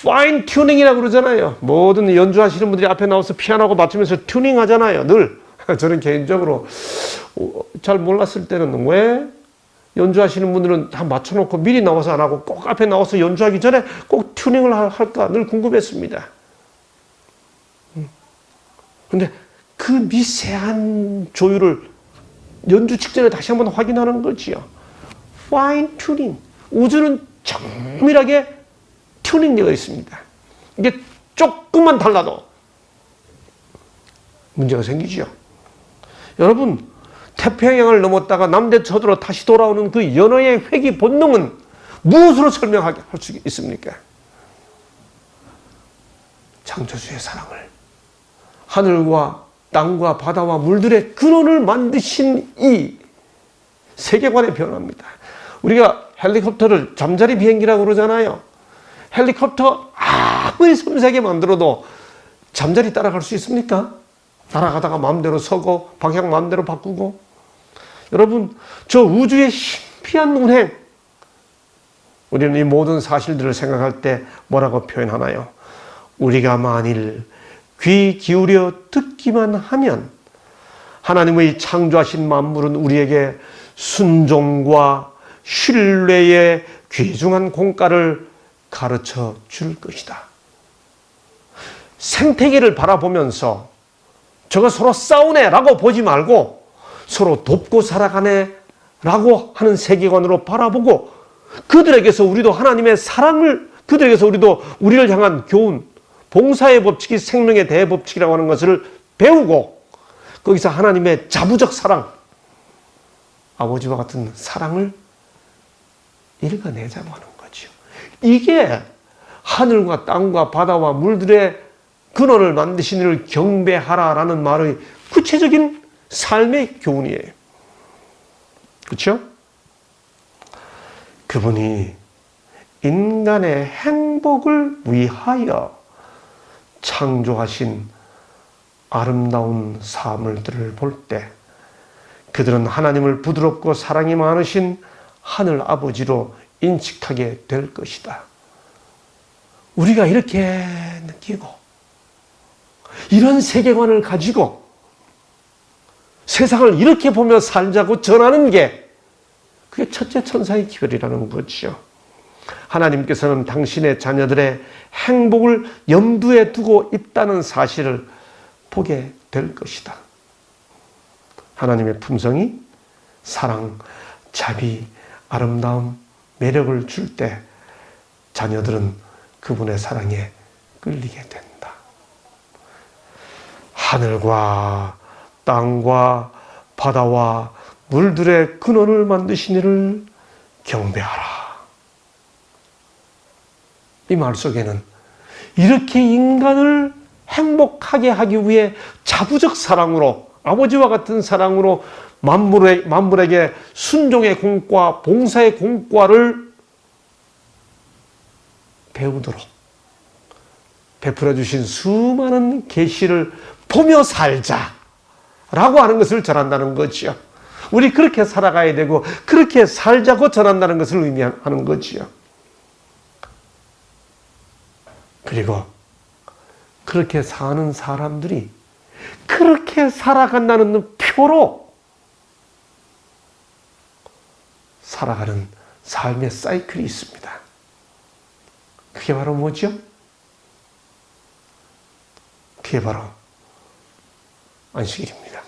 [SPEAKER 2] 파인 튜닝이라고 그러잖아요. 모든 연주하시는 분들이 앞에 나와서 피아노하고 맞추면서 튜닝 하잖아요. 늘. 저는 개인적으로 잘 몰랐을 때는 왜 연주하시는 분들은 다 맞춰놓고 미리 나와서 안 하고 꼭 앞에 나와서 연주하기 전에 꼭 튜닝을 할까 늘 궁금했습니다. 근데 그 미세한 조율을 연주 직전에 다시 한번 확인하는 거지요. 파인 튜닝. 우주는 정밀하게 튜닝되어 있습니다. 이게 조금만 달라도 문제가 생기죠. 여러분, 태평양을 넘었다가 남대천으로 다시 돌아오는 그 연어의 회귀 본능은 무엇으로 설명할 수 있습니까? 창조주의 사랑을, 하늘과 땅과 바다와 물들의 근원을 만드신 이 세계관의 변화입니다. 우리가 헬리콥터를 잠자리 비행기라고 그러잖아요. 헬리콥터 아무리 섬세하게 만들어도 잠자리 따라갈 수 있습니까? 날아가다가 마음대로 서고 방향 마음대로 바꾸고. 여러분, 저 우주의 신비한 운행, 우리는 이 모든 사실들을 생각할 때 뭐라고 표현하나요? 우리가 만일 귀 기울여 듣기만 하면 하나님의 창조하신 만물은 우리에게 순종과 신뢰의 귀중한 공과를 가르쳐 줄 것이다. 생태계를 바라보면서 저거 서로 싸우네 라고 보지 말고 서로 돕고 살아가네 라고 하는 세계관으로 바라보고 그들에게서 우리도 하나님의 사랑을, 그들에게서 우리도 우리를 향한 교훈, 봉사의 법칙이 생명의 대법칙이라고 하는 것을 배우고 거기서 하나님의 자부적 사랑, 아버지와 같은 사랑을 읽어내자고 하는 거죠. 이게 하늘과 땅과 바다와 물들의 근원을 만드신 이를 경배하라라는 말의 구체적인 삶의 교훈이에요. 그렇죠? 그분이 인간의 행복을 위하여 창조하신 아름다운 사물들을 볼 때 그들은 하나님을 부드럽고 사랑이 많으신 하늘 아버지로 인식하게 될 것이다. 우리가 이렇게 느끼고 이런 세계관을 가지고 세상을 이렇게 보며 살자고 전하는 게 그게 첫째 천사의 기별이라는 거죠. 하나님께서는 당신의 자녀들의 행복을 염두에 두고 있다는 사실을 보게 될 것이다. 하나님의 품성이 사랑, 자비, 아름다움, 매력을 줄 때 자녀들은 그분의 사랑에 끌리게 된다. 하늘과 땅과 바다와 물들의 근원을 만드신 이를 경배하라. 이 말 속에는 이렇게 인간을 행복하게 하기 위해 자부적 사랑으로, 아버지와 같은 사랑으로 만물에게 순종의 공과 봉사의 공과를 배우도록 베풀어 주신 수많은 계시를 보며 살자라고 하는 것을 전한다는 거지요. 우리 그렇게 살아가야 되고 그렇게 살자고 전한다는 것을 의미하는 거지요. 그리고 그렇게 사는 사람들이 그렇게 살아간다는 표로 살아가는 삶의 사이클이 있습니다. 그게 바로 뭐죠? 그게 바로 안식일입니다.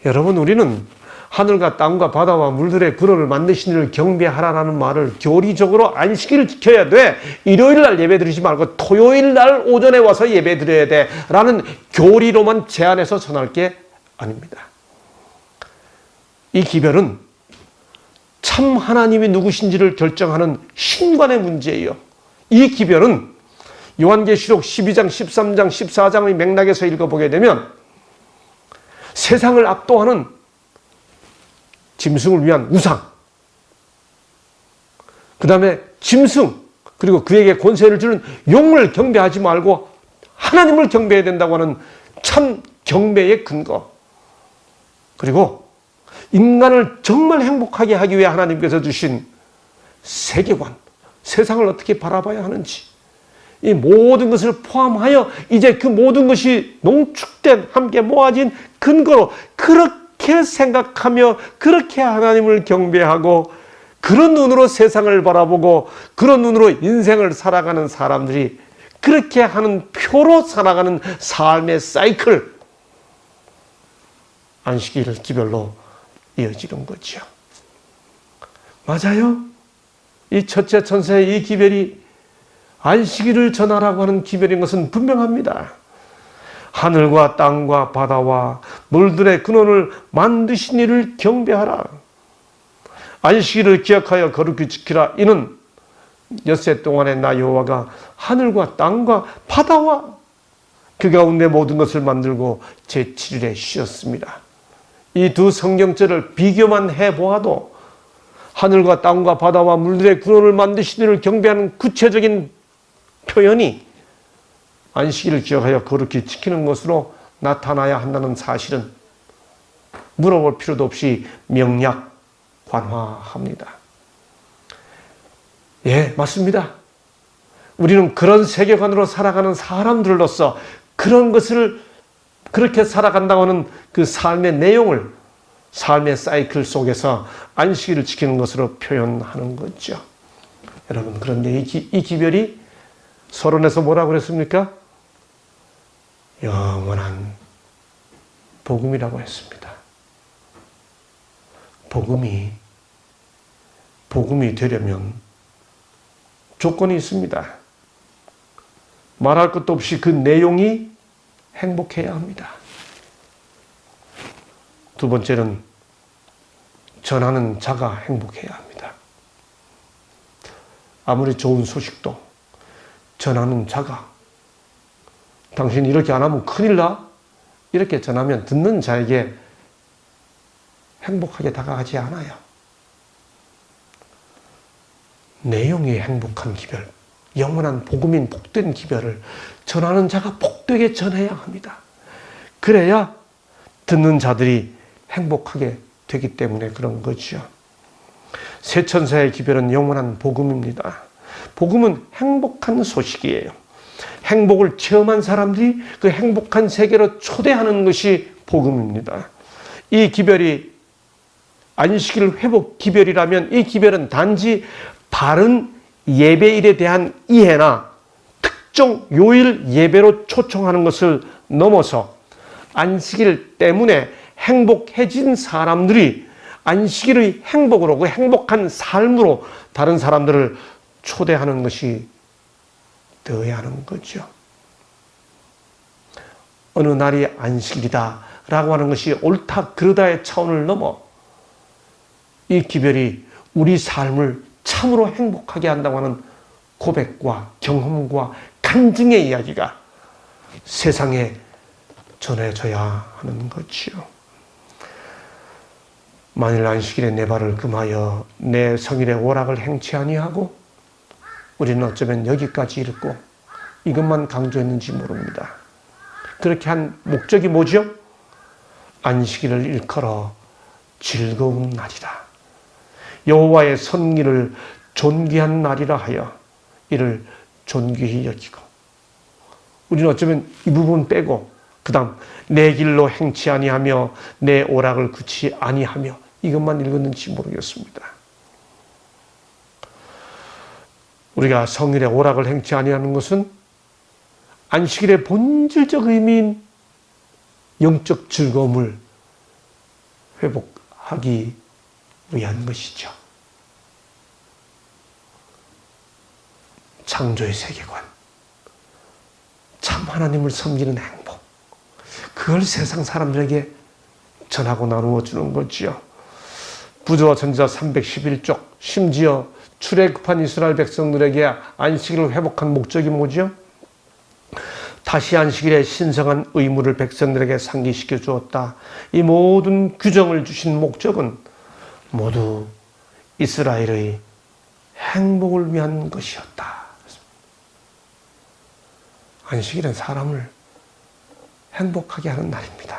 [SPEAKER 2] 여러분, 우리는 하늘과 땅과 바다와 물들의 근원을 만드신 이를 경배하라라는 말을 교리적으로 안식일을 지켜야 돼. 일요일 날 예배 드리지 말고 토요일 날 오전에 와서 예배 드려야 돼. 라는 교리로만 제안해서 전할 게 아닙니다. 이 기별은 참 하나님이 누구신지를 결정하는 신관의 문제예요. 이 기별은 요한계시록 12장, 13장, 14장의 맥락에서 읽어보게 되면 세상을 압도하는 짐승을 위한 우상, 그 다음에 짐승, 그리고 그에게 권세를 주는 용을 경배하지 말고 하나님을 경배해야 된다고 하는 참 경배의 근거, 그리고 인간을 정말 행복하게 하기 위해 하나님께서 주신 세계관, 세상을 어떻게 바라봐야 하는지, 이 모든 것을 포함하여 이제 그 모든 것이 농축된 함께 모아진 근거로 그렇게 생각하며 그렇게 하나님을 경배하고 그런 눈으로 세상을 바라보고 그런 눈으로 인생을 살아가는 사람들이 그렇게 하는 표로 살아가는 삶의 사이클, 안식일 기별로 이어지는 거죠. 맞아요. 이 첫째 천사의 이 기별이 안식일을 전하라고 하는 기별인 것은 분명합니다. 하늘과 땅과 바다와 물들의 근원을 만드신 이를 경배하라. 안식일을 기억하여 거룩히 지키라. 이는 엿새 동안에 나 여호와가 하늘과 땅과 바다와 그 가운데 모든 것을 만들고 제7일에 쉬었습니다. 이 두 성경절을 비교만 해보아도 하늘과 땅과 바다와 물들의 근원을 만드신 이를 경배하는 구체적인 표현이 안식일을 기억하여 거룩히 지키는 것으로 나타나야 한다는 사실은 물어볼 필요도 없이 명약관화합니다. 예, 맞습니다. 우리는 그런 세계관으로 살아가는 사람들로서 그런 것을 그렇게 살아간다고 하는 그 삶의 내용을 삶의 사이클 속에서 안식일을 지키는 것으로 표현하는 거죠. 여러분, 그런데 이 기별이 서론에서 뭐라고 그랬습니까? 영원한 복음이라고 했습니다. 복음이 되려면 조건이 있습니다. 말할 것도 없이 그 내용이 행복해야 합니다. 두 번째는 전하는 자가 행복해야 합니다. 아무리 좋은 소식도 전하는 자가 당신 이렇게 안 하면 큰일 나? 이렇게 전하면 듣는 자에게 행복하게 다가가지 않아요. 내용이 행복한 기별, 영원한 복음인 복된 기별을 전하는 자가 복되게 전해야 합니다. 그래야 듣는 자들이 행복하게 되기 때문에 그런 거죠. 새 천사의 기별은 영원한 복음입니다. 복음은 행복한 소식이에요. 행복을 체험한 사람들이 그 행복한 세계로 초대하는 것이 복음입니다. 이 기별이 안식일 회복 기별이라면 이 기별은 단지 바른 예배일에 대한 이해나 특정 요일 예배로 초청하는 것을 넘어서 안식일 때문에 행복해진 사람들이 안식일의 행복으로, 그 행복한 삶으로 다른 사람들을 초대하는 것이 되어야 하는 거죠. 어느 날이 안식일이다 라고 하는 것이 옳다 그르다의 차원을 넘어 이 기별이 우리 삶을 참으로 행복하게 한다고 하는 고백과 경험과 간증의 이야기가 세상에 전해져야 하는 거지요. 만일 안식일에 내 발을 금하여 내 성일의 오락을 행치 아니하고 우리는 어쩌면 여기까지 읽고 이것만 강조했는지 모릅니다. 그렇게 한 목적이 뭐죠? 안식일을 일컬어 즐거운 날이다. 여호와의 성일을 존귀한 날이라 하여 이를 존귀히 여기고, 우리는 어쩌면 이 부분 빼고 그 다음 내 길로 행치 아니하며 내 오락을 굳이 아니하며 이것만 읽었는지 모르겠습니다. 우리가 성일의 오락을 행치 아니하는 것은 안식일의 본질적 의미인 영적 즐거움을 회복하기 위한 것이죠. 창조의 세계관, 참 하나님을 섬기는 행복, 그걸 세상 사람들에게 전하고 나누어 주는 거지요. 부조와 선지자 311쪽, 심지어 출애굽한 이스라엘 백성들에게 안식일을 회복한 목적이 뭐죠? 다시 안식일에 신성한 의무를 백성들에게 상기시켜 주었다. 이 모든 규정을 주신 목적은 모두 이스라엘의 행복을 위한 것이었다. 안식일은 사람을 행복하게 하는 날입니다.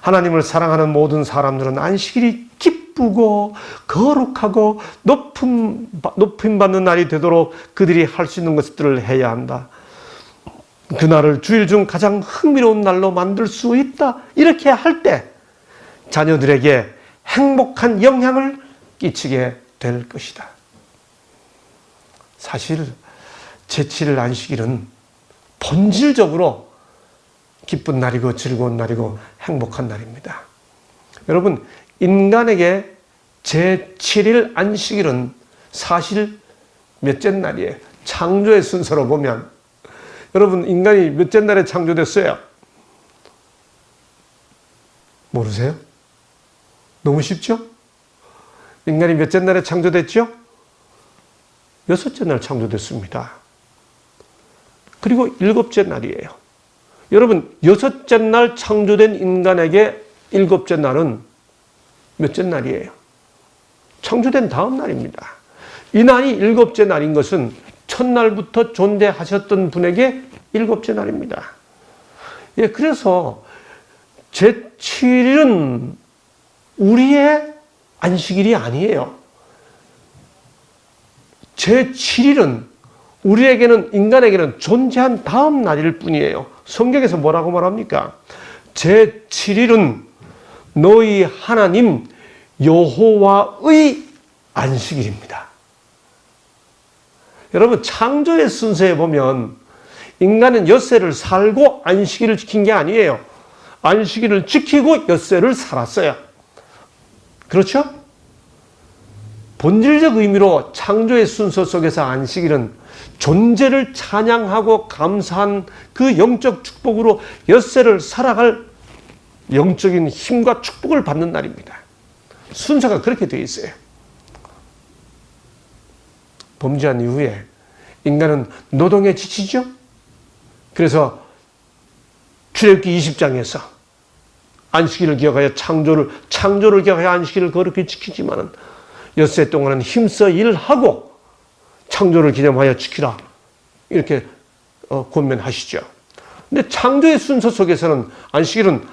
[SPEAKER 2] 하나님을 사랑하는 모든 사람들은 안식일이 기쁘고 거룩하고 높임 받는 날이 되도록 그들이 할 수 있는 것들을 해야 한다. 그날을 주일 중 가장 흥미로운 날로 만들 수 있다. 이렇게 할 때 자녀들에게 행복한 영향을 끼치게 될 것이다. 사실 제7일 안식일은 본질적으로 기쁜 날이고 즐거운 날이고 행복한 날입니다. 여러분, 인간에게 제7일 안식일은 사실 몇째 날이에요? 창조의 순서로 보면 여러분, 인간이 몇째 날에 창조됐어요? 모르세요? 너무 쉽죠? 인간이 몇째 날에 창조됐죠? 6째 날 창조됐습니다. 그리고 7째 날이에요. 여러분, 6째 날 창조된 인간에게 7째 날은 몇째 날이에요? 창조된 다음 날입니다. 이 날이 7째 날인 것은 첫날부터 존재하셨던 분에게 7째 날입니다. 예, 그래서 제7일은 우리의 안식일이 아니에요. 제7일은 우리에게는, 인간에게는 존재한 다음 날일 뿐이에요. 성경에서 뭐라고 말합니까? 제7일은 너희 하나님 여호와의 안식일입니다. 여러분, 창조의 순서에 보면 인간은 엿새를 살고 안식일을 지킨 게 아니에요. 안식일을 지키고 엿새를 살았어요. 그렇죠? 본질적 의미로 창조의 순서 속에서 안식일은 존재를 찬양하고 감사한 그 영적 축복으로 엿새를 살아갈 영적인 힘과 축복을 받는 날입니다. 순서가 그렇게 되어 있어요. 범죄한 이후에 인간은 노동에 지치죠. 그래서 출애굽기 20장에서 안식일을 기억하여 창조를 기억하여 안식일을 거룩히 지키지만은 엿새 동안은 힘써 일하고 창조를 기념하여 지키라, 이렇게 권면하시죠. 근데 창조의 순서 속에서는 안식일은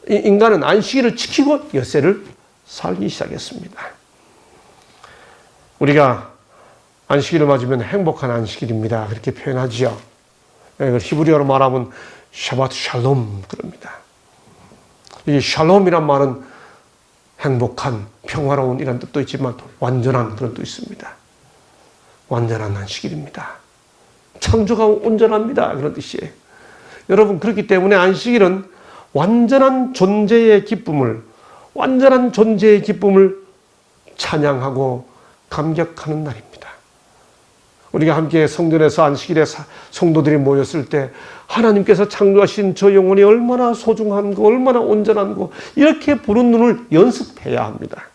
[SPEAKER 2] 인간은 안식일을 지키고 엿새를 살기 시작했습니다. 우리가 안식일을 맞으면 행복한 안식일입니다. 그렇게 표현하지요. 이걸 히브리어로 말하면 샤바트 샬롬 그럽니다. 이 샬롬이란 말은 행복한, 평화로운 이런 뜻도 있지만 완전한 그런 뜻도 있습니다. 완전한 안식일입니다. 창조가 온전합니다. 그런 뜻이에요. 여러분, 그렇기 때문에 안식일은 완전한 존재의 기쁨을 찬양하고 감격하는 날입니다. 우리가 함께 성전에서 안식일에 성도들이 모였을 때 하나님께서 창조하신 저 영혼이 얼마나 소중한 거, 얼마나 온전한 거, 이렇게 보는 눈을 연습해야 합니다.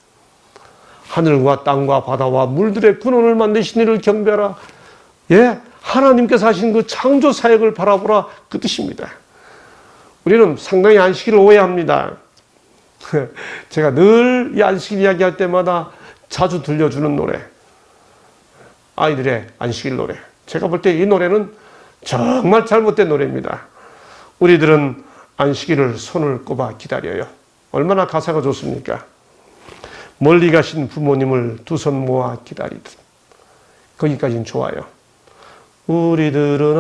[SPEAKER 2] 하늘과 땅과 바다와 물들의 근원을 만드신 이를 경배하라. 예, 하나님께서 하신 그 창조 사역을 바라보라, 그 뜻입니다. 우리는 상당히 안식일을 오해합니다. 제가 늘 이 안식일 이야기할 때마다 자주 들려주는 노래, 아이들의 안식일 노래. 제가 볼 때 이 노래는 정말 잘못된 노래입니다. 우리들은 안식일을 손을 꼽아 기다려요. 얼마나 가사가 좋습니까? 멀리 가신 부모님을 두 손 모아 기다리듯. 거기까지는 좋아요. 우리들은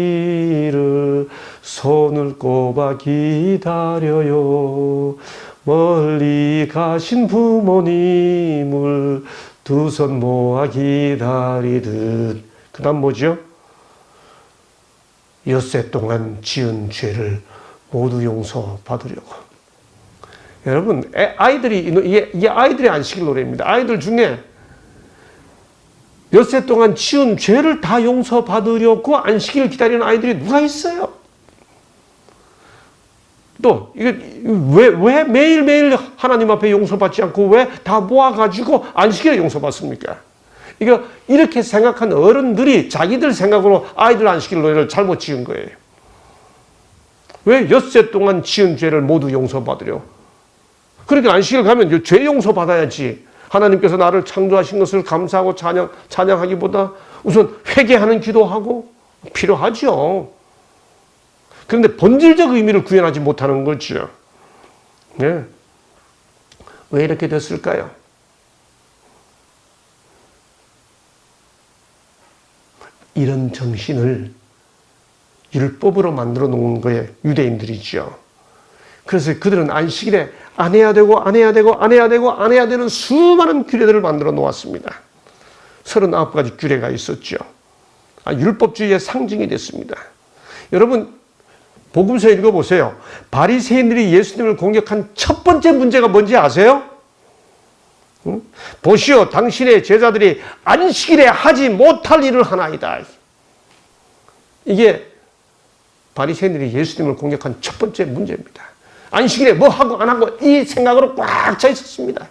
[SPEAKER 2] 안식일을 손을 꼽아 기다려요. 멀리 가신 부모님을 두 손 모아 기다리듯. 그 다음 뭐죠? 엿새 동안 지은 죄를 모두 용서받으려고. 여러분, 이게 아이들의 안식일 노래입니다. 아이들 중에 엿새 동안 지은 죄를 다 용서받으려고 안식일을 기다리는 아이들이 누가 있어요? 또 이게 왜 매일매일 하나님 앞에 용서받지 않고 왜 다 모아가지고 안식일에 용서받습니까? 이거 이렇게 생각한 어른들이 자기들 생각으로 아이들 안식일 노래를 잘못 지은 거예요. 왜 엿새 동안 지은 죄를 모두 용서받으려? 그러니까 안식일 가면 죄 용서받아야지. 하나님께서 나를 창조하신 것을 감사하고 찬양하기보다 우선 회개하는 기도하고 필요하죠. 그런데 본질적 의미를 구현하지 못하는 거죠. 네. 왜 이렇게 됐을까요? 이런 정신을 율법으로 만들어 놓은 거예요. 유대인들이죠. 그래서 그들은 안식일에 안 해야 되고 수많은 규례들을 만들어 놓았습니다. 39가지 규례가 있었죠. 율법주의의 상징이 됐습니다. 여러분, 복음서 읽어보세요. 바리새인들이 예수님을 공격한 첫 번째 문제가 뭔지 아세요? 보시오, 당신의 제자들이 안식일에 하지 못할 일을 하나이다. 이게 바리새인들이 예수님을 공격한 첫 번째 문제입니다. 안식일에 뭐 하고 안 하고 이 생각으로 꽉 차 있었습니다.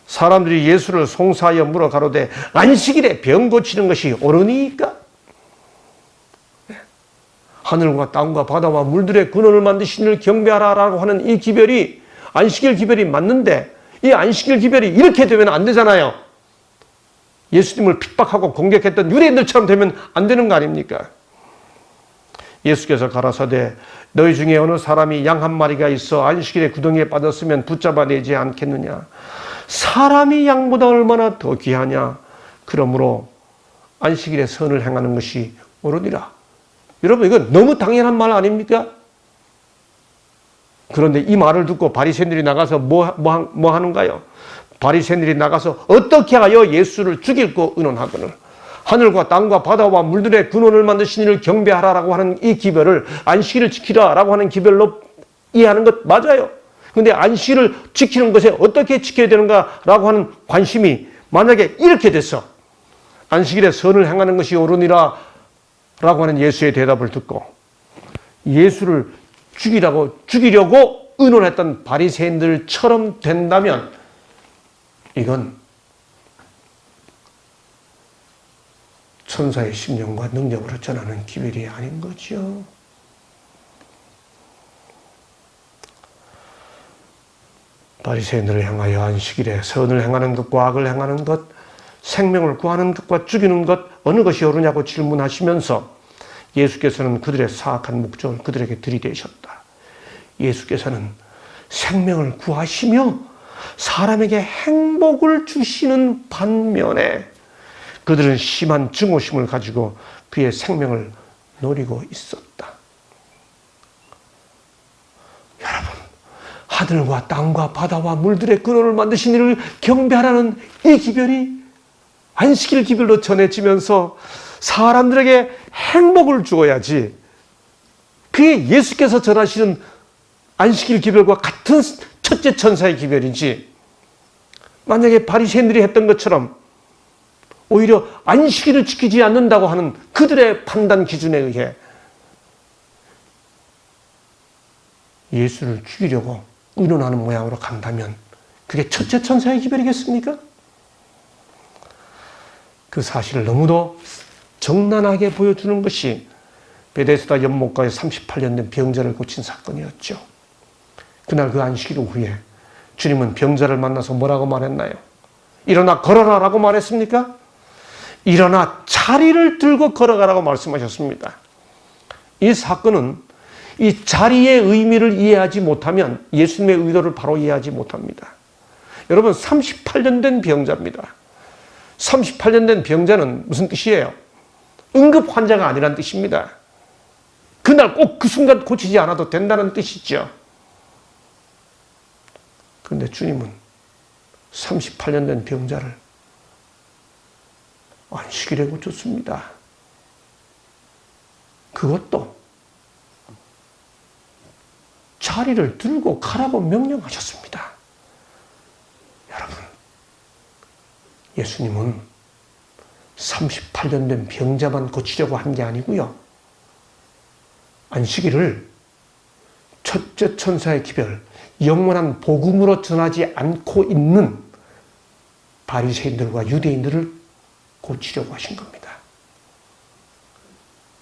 [SPEAKER 2] 사람들이 예수를 송사하여 물어 가로되 안식일에 병 고치는 것이 옳으니까? 하늘과 땅과 바다와 물들의 근원을 만드신 이를 경배하라라고 하는 이 기별이 안식일 기별이 맞는데 이 안식일 기별이 이렇게 되면 안 되잖아요. 예수님을 핍박하고 공격했던 유대인들처럼 되면 안 되는 거 아닙니까? 예수께서 가라사대 너희 중에 어느 사람이 양 한 마리가 있어 안식일에 구덩이에 빠졌으면 붙잡아내지 않겠느냐? 사람이 양보다 얼마나 더 귀하냐? 그러므로 안식일에 선을 행하는 것이 옳으니라. 여러분, 이건 너무 당연한 말 아닙니까? 그런데 이 말을 듣고 바리새인들이 나가서 뭐 하는가요? 바리새인들이 나가서 어떻게 하여 예수를 죽일고 의논하거늘 하늘과 땅과 바다와 물들의 근원을 만드신 이를 경배하라라고 하는 이 기별을 안식일을 지키라라고 하는 기별로 이해하는 것 맞아요. 그런데 안식일을 지키는 것에 어떻게 지켜야 되는가라고 하는 관심이 만약에 이렇게 됐어. 안식일에 선을 행하는 것이 옳으니라 라고 하는 예수의 대답을 듣고 예수를 죽이려고 의논했던 바리새인들처럼 된다면 이건 천사의 심령과 능력으로 전하는 기별이 아닌 거죠. 바리새인들을 향하여 안식일에 선을 행하는 것과 악을 행하는 것, 생명을 구하는 것과 죽이는 것 어느 것이 옳으냐고 질문하시면서 예수께서는 그들의 사악한 목적을 그들에게 들이대셨다. 예수께서는 생명을 구하시며 사람에게 행복을 주시는 반면에 그들은 심한 증오심을 가지고 그의 생명을 노리고 있었다. 여러분, 하늘과 땅과 바다와 물들의 근원을 만드신 이를 경배하라는 이 기별이 안식일 기별로 전해지면서 사람들에게 행복을 주어야지, 그게 예수께서 전하시는 안식일 기별과 같은 첫째 천사의 기별이지, 만약에 바리새인들이 했던 것처럼 오히려 안식일을 지키지 않는다고 하는 그들의 판단 기준에 의해 예수를 죽이려고 의논하는 모양으로 간다면 그게 첫째 천사의 기별이겠습니까? 그 사실을 너무도 적나라하게 보여주는 것이 베데스다 연못가에 38년 된 병자를 고친 사건이었죠. 그날 그 안식일 후에 주님은 병자를 만나서 뭐라고 말했나요? 일어나 걸어라 라고 말했습니까? 일어나 자리를 들고 걸어가라고 말씀하셨습니다. 이 사건은 이 자리의 의미를 이해하지 못하면 예수님의 의도를 바로 이해하지 못합니다. 여러분, 38년 된 병자입니다. 38년 된 병자는 무슨 뜻이에요? 응급 환자가 아니란 뜻입니다. 그날 꼭 그 순간 고치지 않아도 된다는 뜻이죠. 그런데 주님은 38년 된 병자를 안식일에 고쳤습니다. 그것도 자리를 들고 가라고 명령하셨습니다. 여러분, 예수님은 38년 된 병자만 고치려고 한 게 아니고요. 안식일을 첫째 천사의 기별, 영원한 복음으로 전하지 않고 있는 바리새인들과 유대인들을 고치려고 하신 겁니다.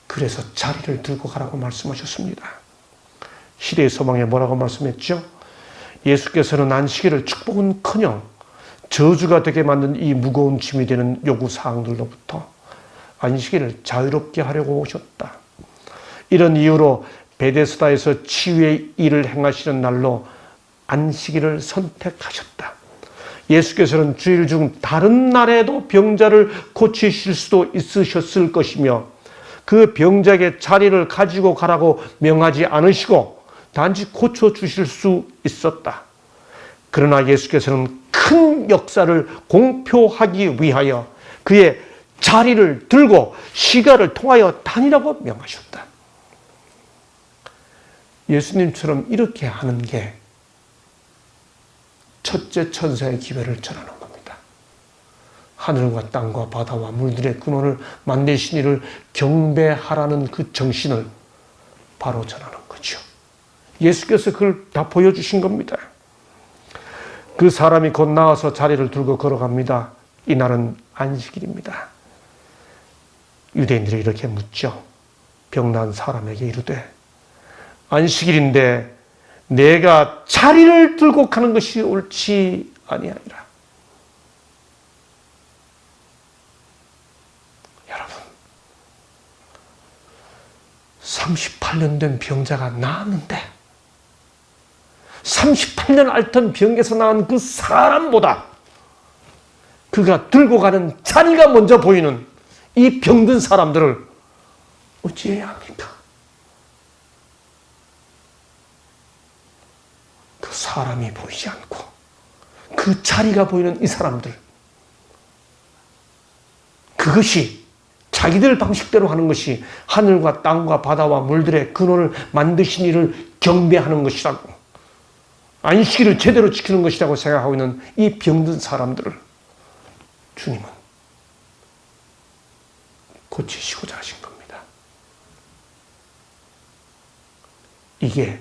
[SPEAKER 2] 그래서 자리를 들고 가라고 말씀하셨습니다. 시대의 소망에 뭐라고 말씀했죠? 예수께서는 안식일을 축복은커녕 저주가 되게 만든 이 무거운 짐이 되는 요구사항들로부터 안식일을 자유롭게 하려고 오셨다. 이런 이유로 베데스다에서 치유의 일을 행하시는 날로 안식일을 선택하셨다. 예수께서는 주일 중 다른 날에도 병자를 고치실 수도 있으셨을 것이며 그 병자에게 자리를 가지고 가라고 명하지 않으시고 단지 고쳐주실 수 있었다. 그러나 예수께서는 큰 역사를 공표하기 위하여 그의 자리를 들고 시가를 통하여 다니라고 명하셨다. 예수님처럼 이렇게 하는 게 첫째 천사의 기별을 전하는 겁니다. 하늘과 땅과 바다와 물들의 근원을 만드신 이를 경배하라는 그 정신을 바로 전하는 거죠. 예수께서 그걸 다 보여주신 겁니다. 그 사람이 곧 나와서 자리를 들고 걸어갑니다. 이날은 안식일입니다. 유대인들이 이렇게 묻죠. 병난 사람에게 이르되 안식일인데 내가 자리를 들고 가는 것이 옳지 아니하니라. 여러분, 38년 된 병자가 나았는데 38년 앓던 병에서 나은 그 사람보다 그가 들고 가는 자리가 먼저 보이는 이 병든 사람들을 어찌해야 합니까? 그 사람이 보이지 않고 그 자리가 보이는 이 사람들, 그것이 자기들 방식대로 하는 것이 하늘과 땅과 바다와 물들의 근원을 만드신 이를 경배하는 것이라고, 안식일을 제대로 지키는 것이라고 생각하고 있는 이 병든 사람들을 주님은 고치시고자 하신 겁니다. 이게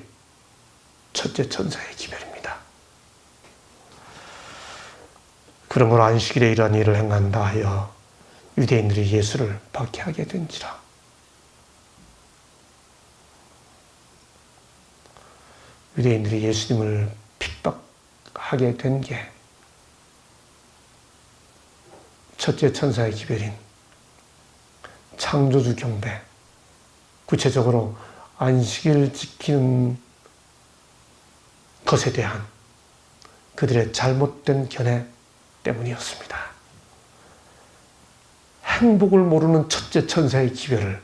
[SPEAKER 2] 첫째 천사의 기별입니다. 그러므로 안식일에 이러한 일을 행한다 하여 유대인들이 예수를 박해하게 된지라. 유대인들이 예수님을 핍박하게 된 게 첫째 천사의 기별인 창조주 경배, 구체적으로 안식일을 지키는 것에 대한 그들의 잘못된 견해 때문이었습니다. 행복을 모르는 첫째 천사의 기별을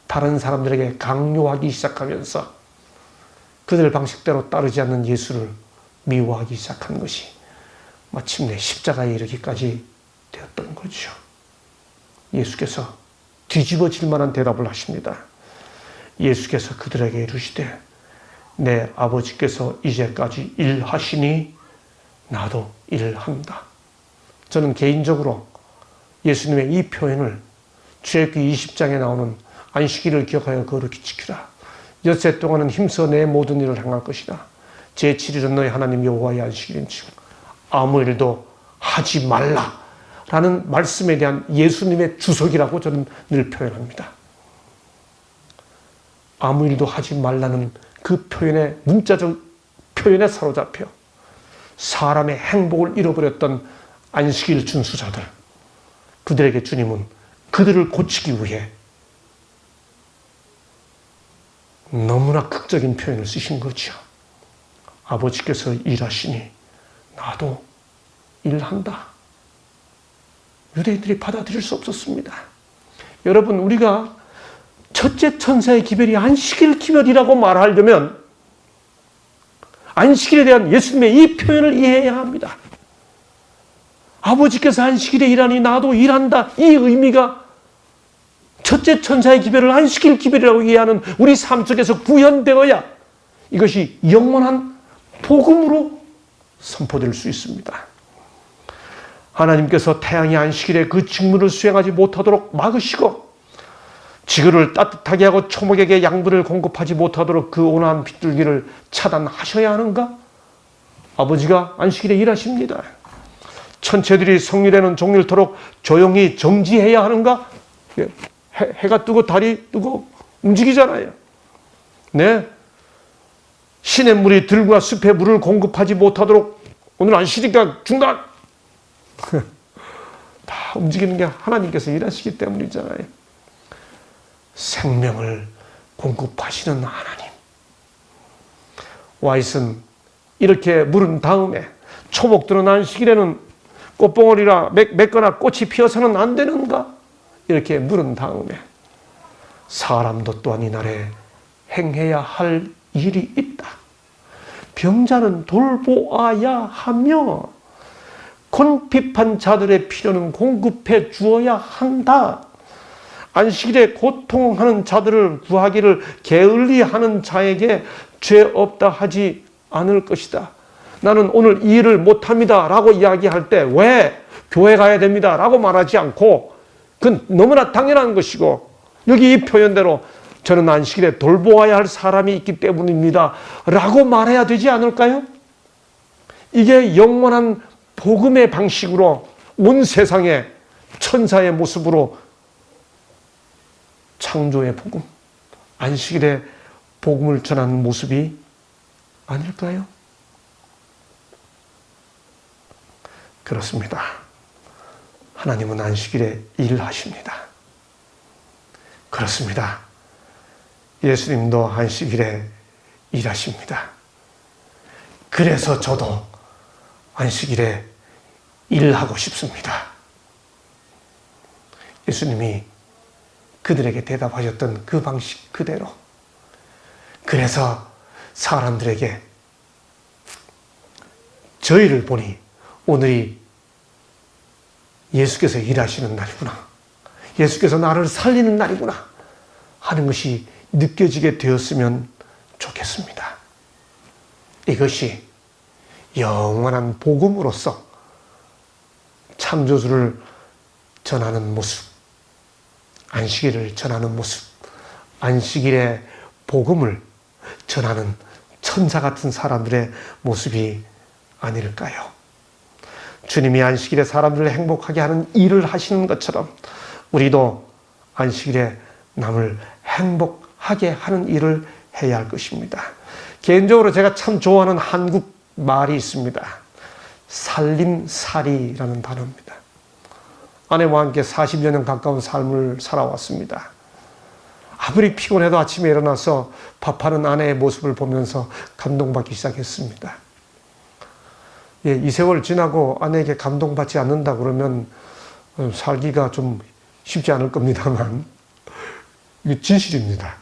[SPEAKER 2] 다른 사람들에게 강요하기 시작하면서 그들 방식대로 따르지 않는 예수를 미워하기 시작한 것이 마침내 십자가에 이르기까지 되었던 거죠. 예수께서 뒤집어질 만한 대답을 하십니다. 예수께서 그들에게 이르시되 내 아버지께서 이제까지 일하시니 나도 일한다. 저는 개인적으로 예수님의 이 표현을 출애굽기 20장에 나오는 안식일을 기억하여 거룩히 지키라. 엿새 동안은 힘써 내 모든 일을 행할 것이다. 제7일은 너희 하나님 여호와의 안식일인즉 아무 일도 하지 말라 라는 말씀에 대한 예수님의 주석이라고 저는 늘 표현합니다. 아무 일도 하지 말라는 그 표현의 문자적 표현에 사로잡혀 사람의 행복을 잃어버렸던 안식일 준수자들, 그들에게 주님은 그들을 고치기 위해 너무나 극적인 표현을 쓰신 거죠. 아버지께서 일하시니 나도 일한다. 유대인들이 받아들일 수 없었습니다. 여러분, 우리가 첫째 천사의 기별이 안식일 기별이라고 말하려면 안식일에 대한 예수님의 이 표현을 이해해야 합니다. 아버지께서 안식일에 일하니 나도 일한다. 이 의미가 첫째 천사의 기별을 안식일 기별이라고 이해하는 우리 삶 속에서 구현되어야 이것이 영원한 복음으로 선포될 수 있습니다. 하나님께서 태양이 안식일에 그 직무를 수행하지 못하도록 막으시고 지구를 따뜻하게 하고 초목에게 양분을 공급하지 못하도록 그 온화한 빗줄기를 차단하셔야 하는가? 아버지가 안식일에 일하십니다. 천체들이 성일에는 종일토록 조용히 정지해야 하는가? 해가 뜨고 달이 뜨고 움직이잖아요. 네. 시냇물이 들과 숲에 물을 공급하지 못하도록 오늘 안식일이니까 중단! 다 움직이는 게 하나님께서 일하시기 때문이잖아요. 생명을 공급하시는 하나님. 와이슨 이렇게 물은 다음에 초목들은 안식일에는 꽃봉오리라 맺거나 꽃이 피어서는 안 되는가? 이렇게 물은 다음에 사람도 또한 이날에 행해야 할 일이 있다. 병자는 돌보아야 하며 곤핍한 자들의 필요는 공급해 주어야 한다. 안식일에 고통하는 자들을 구하기를 게을리하는 자에게 죄 없다 하지 않을 것이다. 나는 오늘 이 일을 못합니다 라고 이야기할 때 왜 교회 가야 됩니다 라고 말하지 않고 그건 너무나 당연한 것이고 여기 이 표현대로 저는 안식일에 돌보아야 할 사람이 있기 때문입니다 라고 말해야 되지 않을까요? 이게 영원한 복음의 방식으로 온 세상에 천사의 모습으로 창조의 복음, 안식일의 복음을 전하는 모습이 아닐까요? 그렇습니다. 하나님은 안식일에 일하십니다. 그렇습니다. 예수님도 안식일에 일하십니다. 그래서 저도 안식일에 일하고 싶습니다. 예수님이 그들에게 대답하셨던 그 방식 그대로. 그래서 사람들에게 저희를 보니 오늘이 예수께서 일하시는 날이구나. 예수께서 나를 살리는 날이구나 하는 것이 느껴지게 되었으면 좋겠습니다. 이것이 영원한 복음으로서 창조주를 전하는 모습, 안식일을 전하는 모습, 안식일의 복음을 전하는 천사 같은 사람들의 모습이 아닐까요? 주님이 안식일에 사람들을 행복하게 하는 일을 하시는 것처럼 우리도 안식일에 남을 행복하게 하는 일을 해야 할 것입니다. 개인적으로 제가 참 좋아하는 한국 말이 있습니다. 살림살이라는 단어입니다. 아내와 함께 40여 년 가까운 삶을 살아왔습니다. 아무리 피곤해도 아침에 일어나서 밥하는 아내의 모습을 보면서 감동받기 시작했습니다. 이 세월 지나고 아내에게 감동받지 않는다 그러면 살기가 좀 쉽지 않을 겁니다만 이게 진실입니다.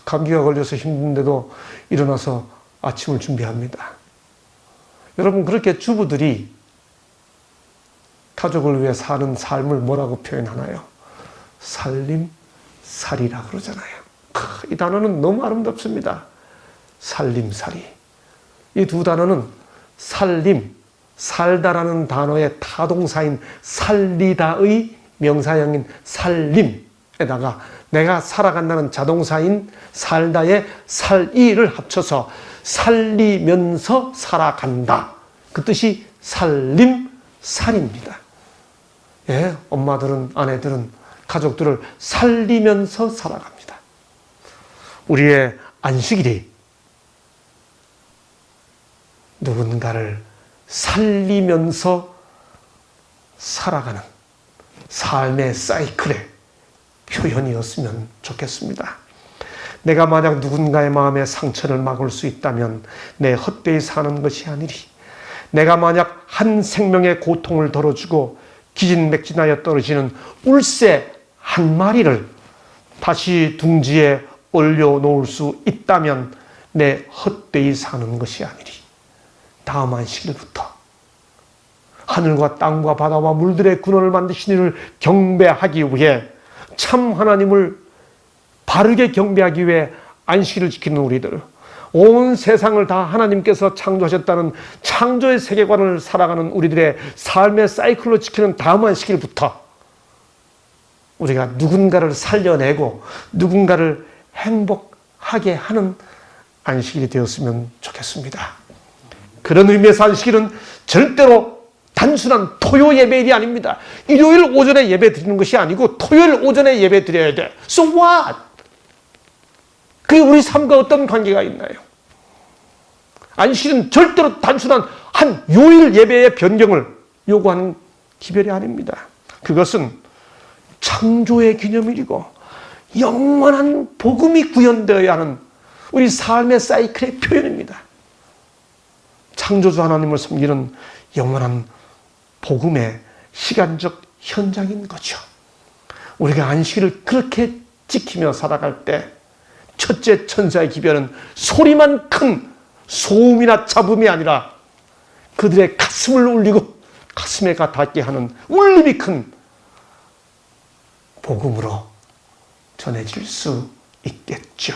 [SPEAKER 2] 감기가 걸려서 힘든데도 일어나서 아침을 준비합니다. 여러분, 그렇게 주부들이 가족을 위해 사는 삶을 뭐라고 표현하나요? 살림살이라 그러잖아요. 이 단어는 너무 아름답습니다. 살림살이. 이 두 단어는 살림, 살다라는 단어의 타동사인 살리다의 명사형인 살림에다가 내가 살아간다는 자동사인 살다의 살이를 합쳐서 살리면서 살아간다. 그 뜻이 살림살입니다. 예, 엄마들은, 아내들은 가족들을 살리면서 살아갑니다. 우리의 안식일이 누군가를 살리면서 살아가는 삶의 사이클의 표현이었으면 좋겠습니다. 내가 만약 누군가의 마음에 상처를 막을 수 있다면 내 헛되이 사는 것이 아니리, 내가 만약 한 생명의 고통을 덜어주고 기진맥진하여 떨어지는 울새 한 마리를 다시 둥지에 올려놓을 수 있다면 내 헛되이 사는 것이 아니리, 다음 안식일부터 하늘과 땅과 바다와 물들의 근원을 만드신 이를 경배하기 위해, 참 하나님을 바르게 경배하기 위해 안식일을 지키는 우리들, 온 세상을 다 하나님께서 창조하셨다는 창조의 세계관을 살아가는 우리들의 삶의 사이클로 지키는 다음 안식일부터 우리가 누군가를 살려내고 누군가를 행복하게 하는 안식일이 되었으면 좋겠습니다. 그런 의미에서 안식일은 절대로 단순한 토요 예배일이 아닙니다. 일요일 오전에 예배 드리는 것이 아니고 토요일 오전에 예배 드려야 돼. So what? 그게 우리 삶과 어떤 관계가 있나요? 안식일은 절대로 단순한 한 요일 예배의 변경을 요구하는 기별이 아닙니다. 그것은 창조의 기념일이고 영원한 복음이 구현되어야 하는 우리 삶의 사이클의 표현입니다. 창조주 하나님을 섬기는 영원한 복음의 시간적 현장인 거죠. 우리가 안식일을 그렇게 지키며 살아갈 때 첫째 천사의 기별은 소리만 큰 소음이나 잡음이 아니라 그들의 가슴을 울리고 가슴에 닿게 하는 울림이 큰 복음으로 전해질 수 있겠죠.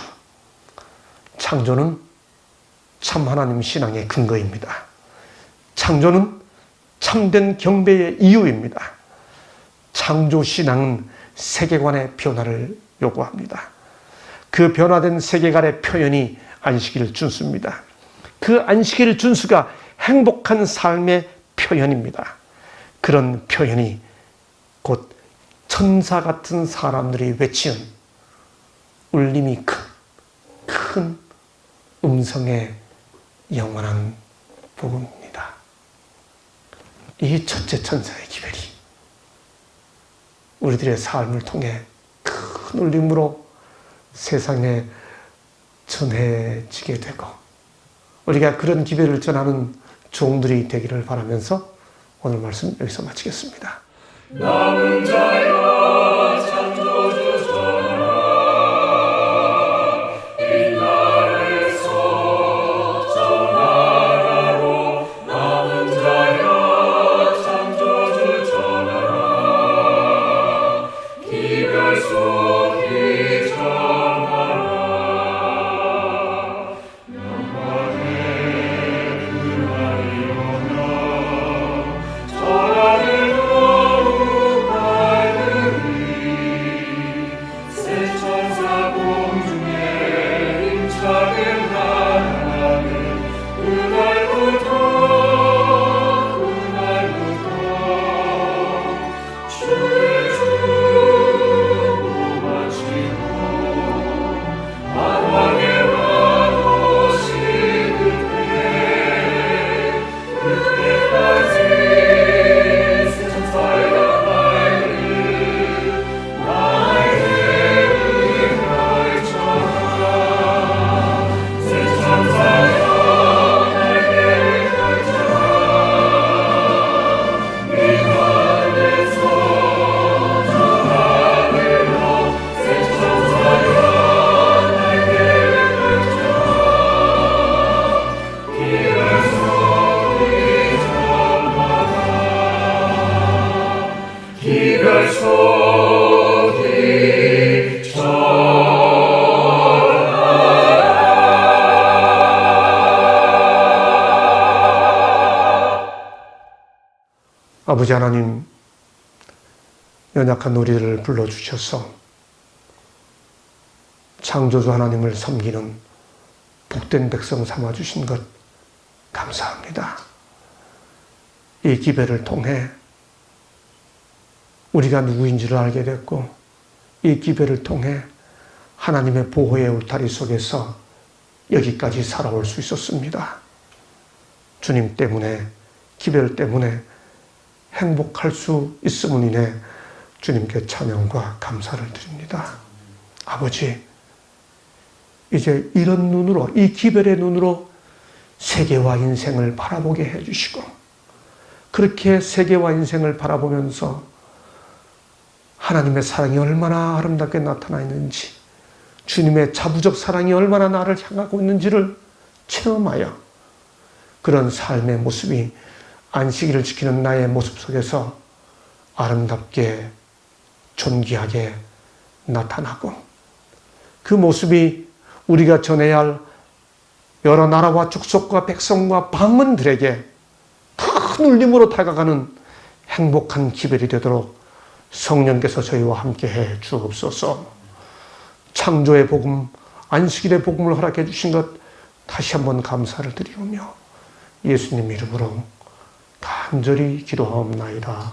[SPEAKER 2] 창조는 참 하나님 신앙의 근거입니다. 창조는 참된 경배의 이유입니다. 창조 신앙은 세계관의 변화를 요구합니다. 그 변화된 세계관의 표현이 안식일 준수입니다. 그 안식일 준수가 행복한 삶의 표현입니다. 그런 표현이 곧 천사 같은 사람들이 외치는 울림이 큰 음성의 영원한 복음입니다. 이 첫째 천사의 기별이 우리들의 삶을 통해 큰 울림으로 세상에 전해지게 되고 우리가 그런 기별을 전하는 종들이 되기를 바라면서 오늘 말씀 여기서 마치겠습니다.
[SPEAKER 3] 남은 자여 창조주 전하라, 이 날에서 저 나라로 남은 자여 창조주 전하라, 기별 속이 전하라. 영광의 그날이 오나 전하를 더욱 밝으니 새 천사 공중에 임차된 나라는 그날부터 주의 주 마치고
[SPEAKER 2] 아버지 하나님, 연약한 우리들을 불러주셔서 창조주 하나님을 섬기는 복된 백성 삼아주신 것 감사합니다. 이 기배를 통해 우리가 누구인지를 알게 됐고, 이 기배를 통해 하나님의 보호의 울타리 속에서 여기까지 살아올 수 있었습니다. 주님 때문에, 기별 때문에 행복할 수 있음을 인해 주님께 찬양과 감사를 드립니다. 아버지, 이제 이런 눈으로, 이 기별의 눈으로 세계와 인생을 바라보게 해주시고, 그렇게 세계와 인생을 바라보면서 하나님의 사랑이 얼마나 아름답게 나타나 있는지, 주님의 자부적 사랑이 얼마나 나를 향하고 있는지를 체험하여 그런 삶의 모습이 안식일을 지키는 나의 모습 속에서 아름답게 존귀하게 나타나고, 그 모습이 우리가 전해야 할 여러 나라와 족속과 백성과 방언들에게 큰 울림으로 다가가는 행복한 기별이 되도록 성령께서 저희와 함께해 주옵소서. 창조의 복음, 안식일의 복음을 허락해 주신 것 다시 한번 감사를 드리오며 예수님 이름으로 간절히 기도하옵나이다.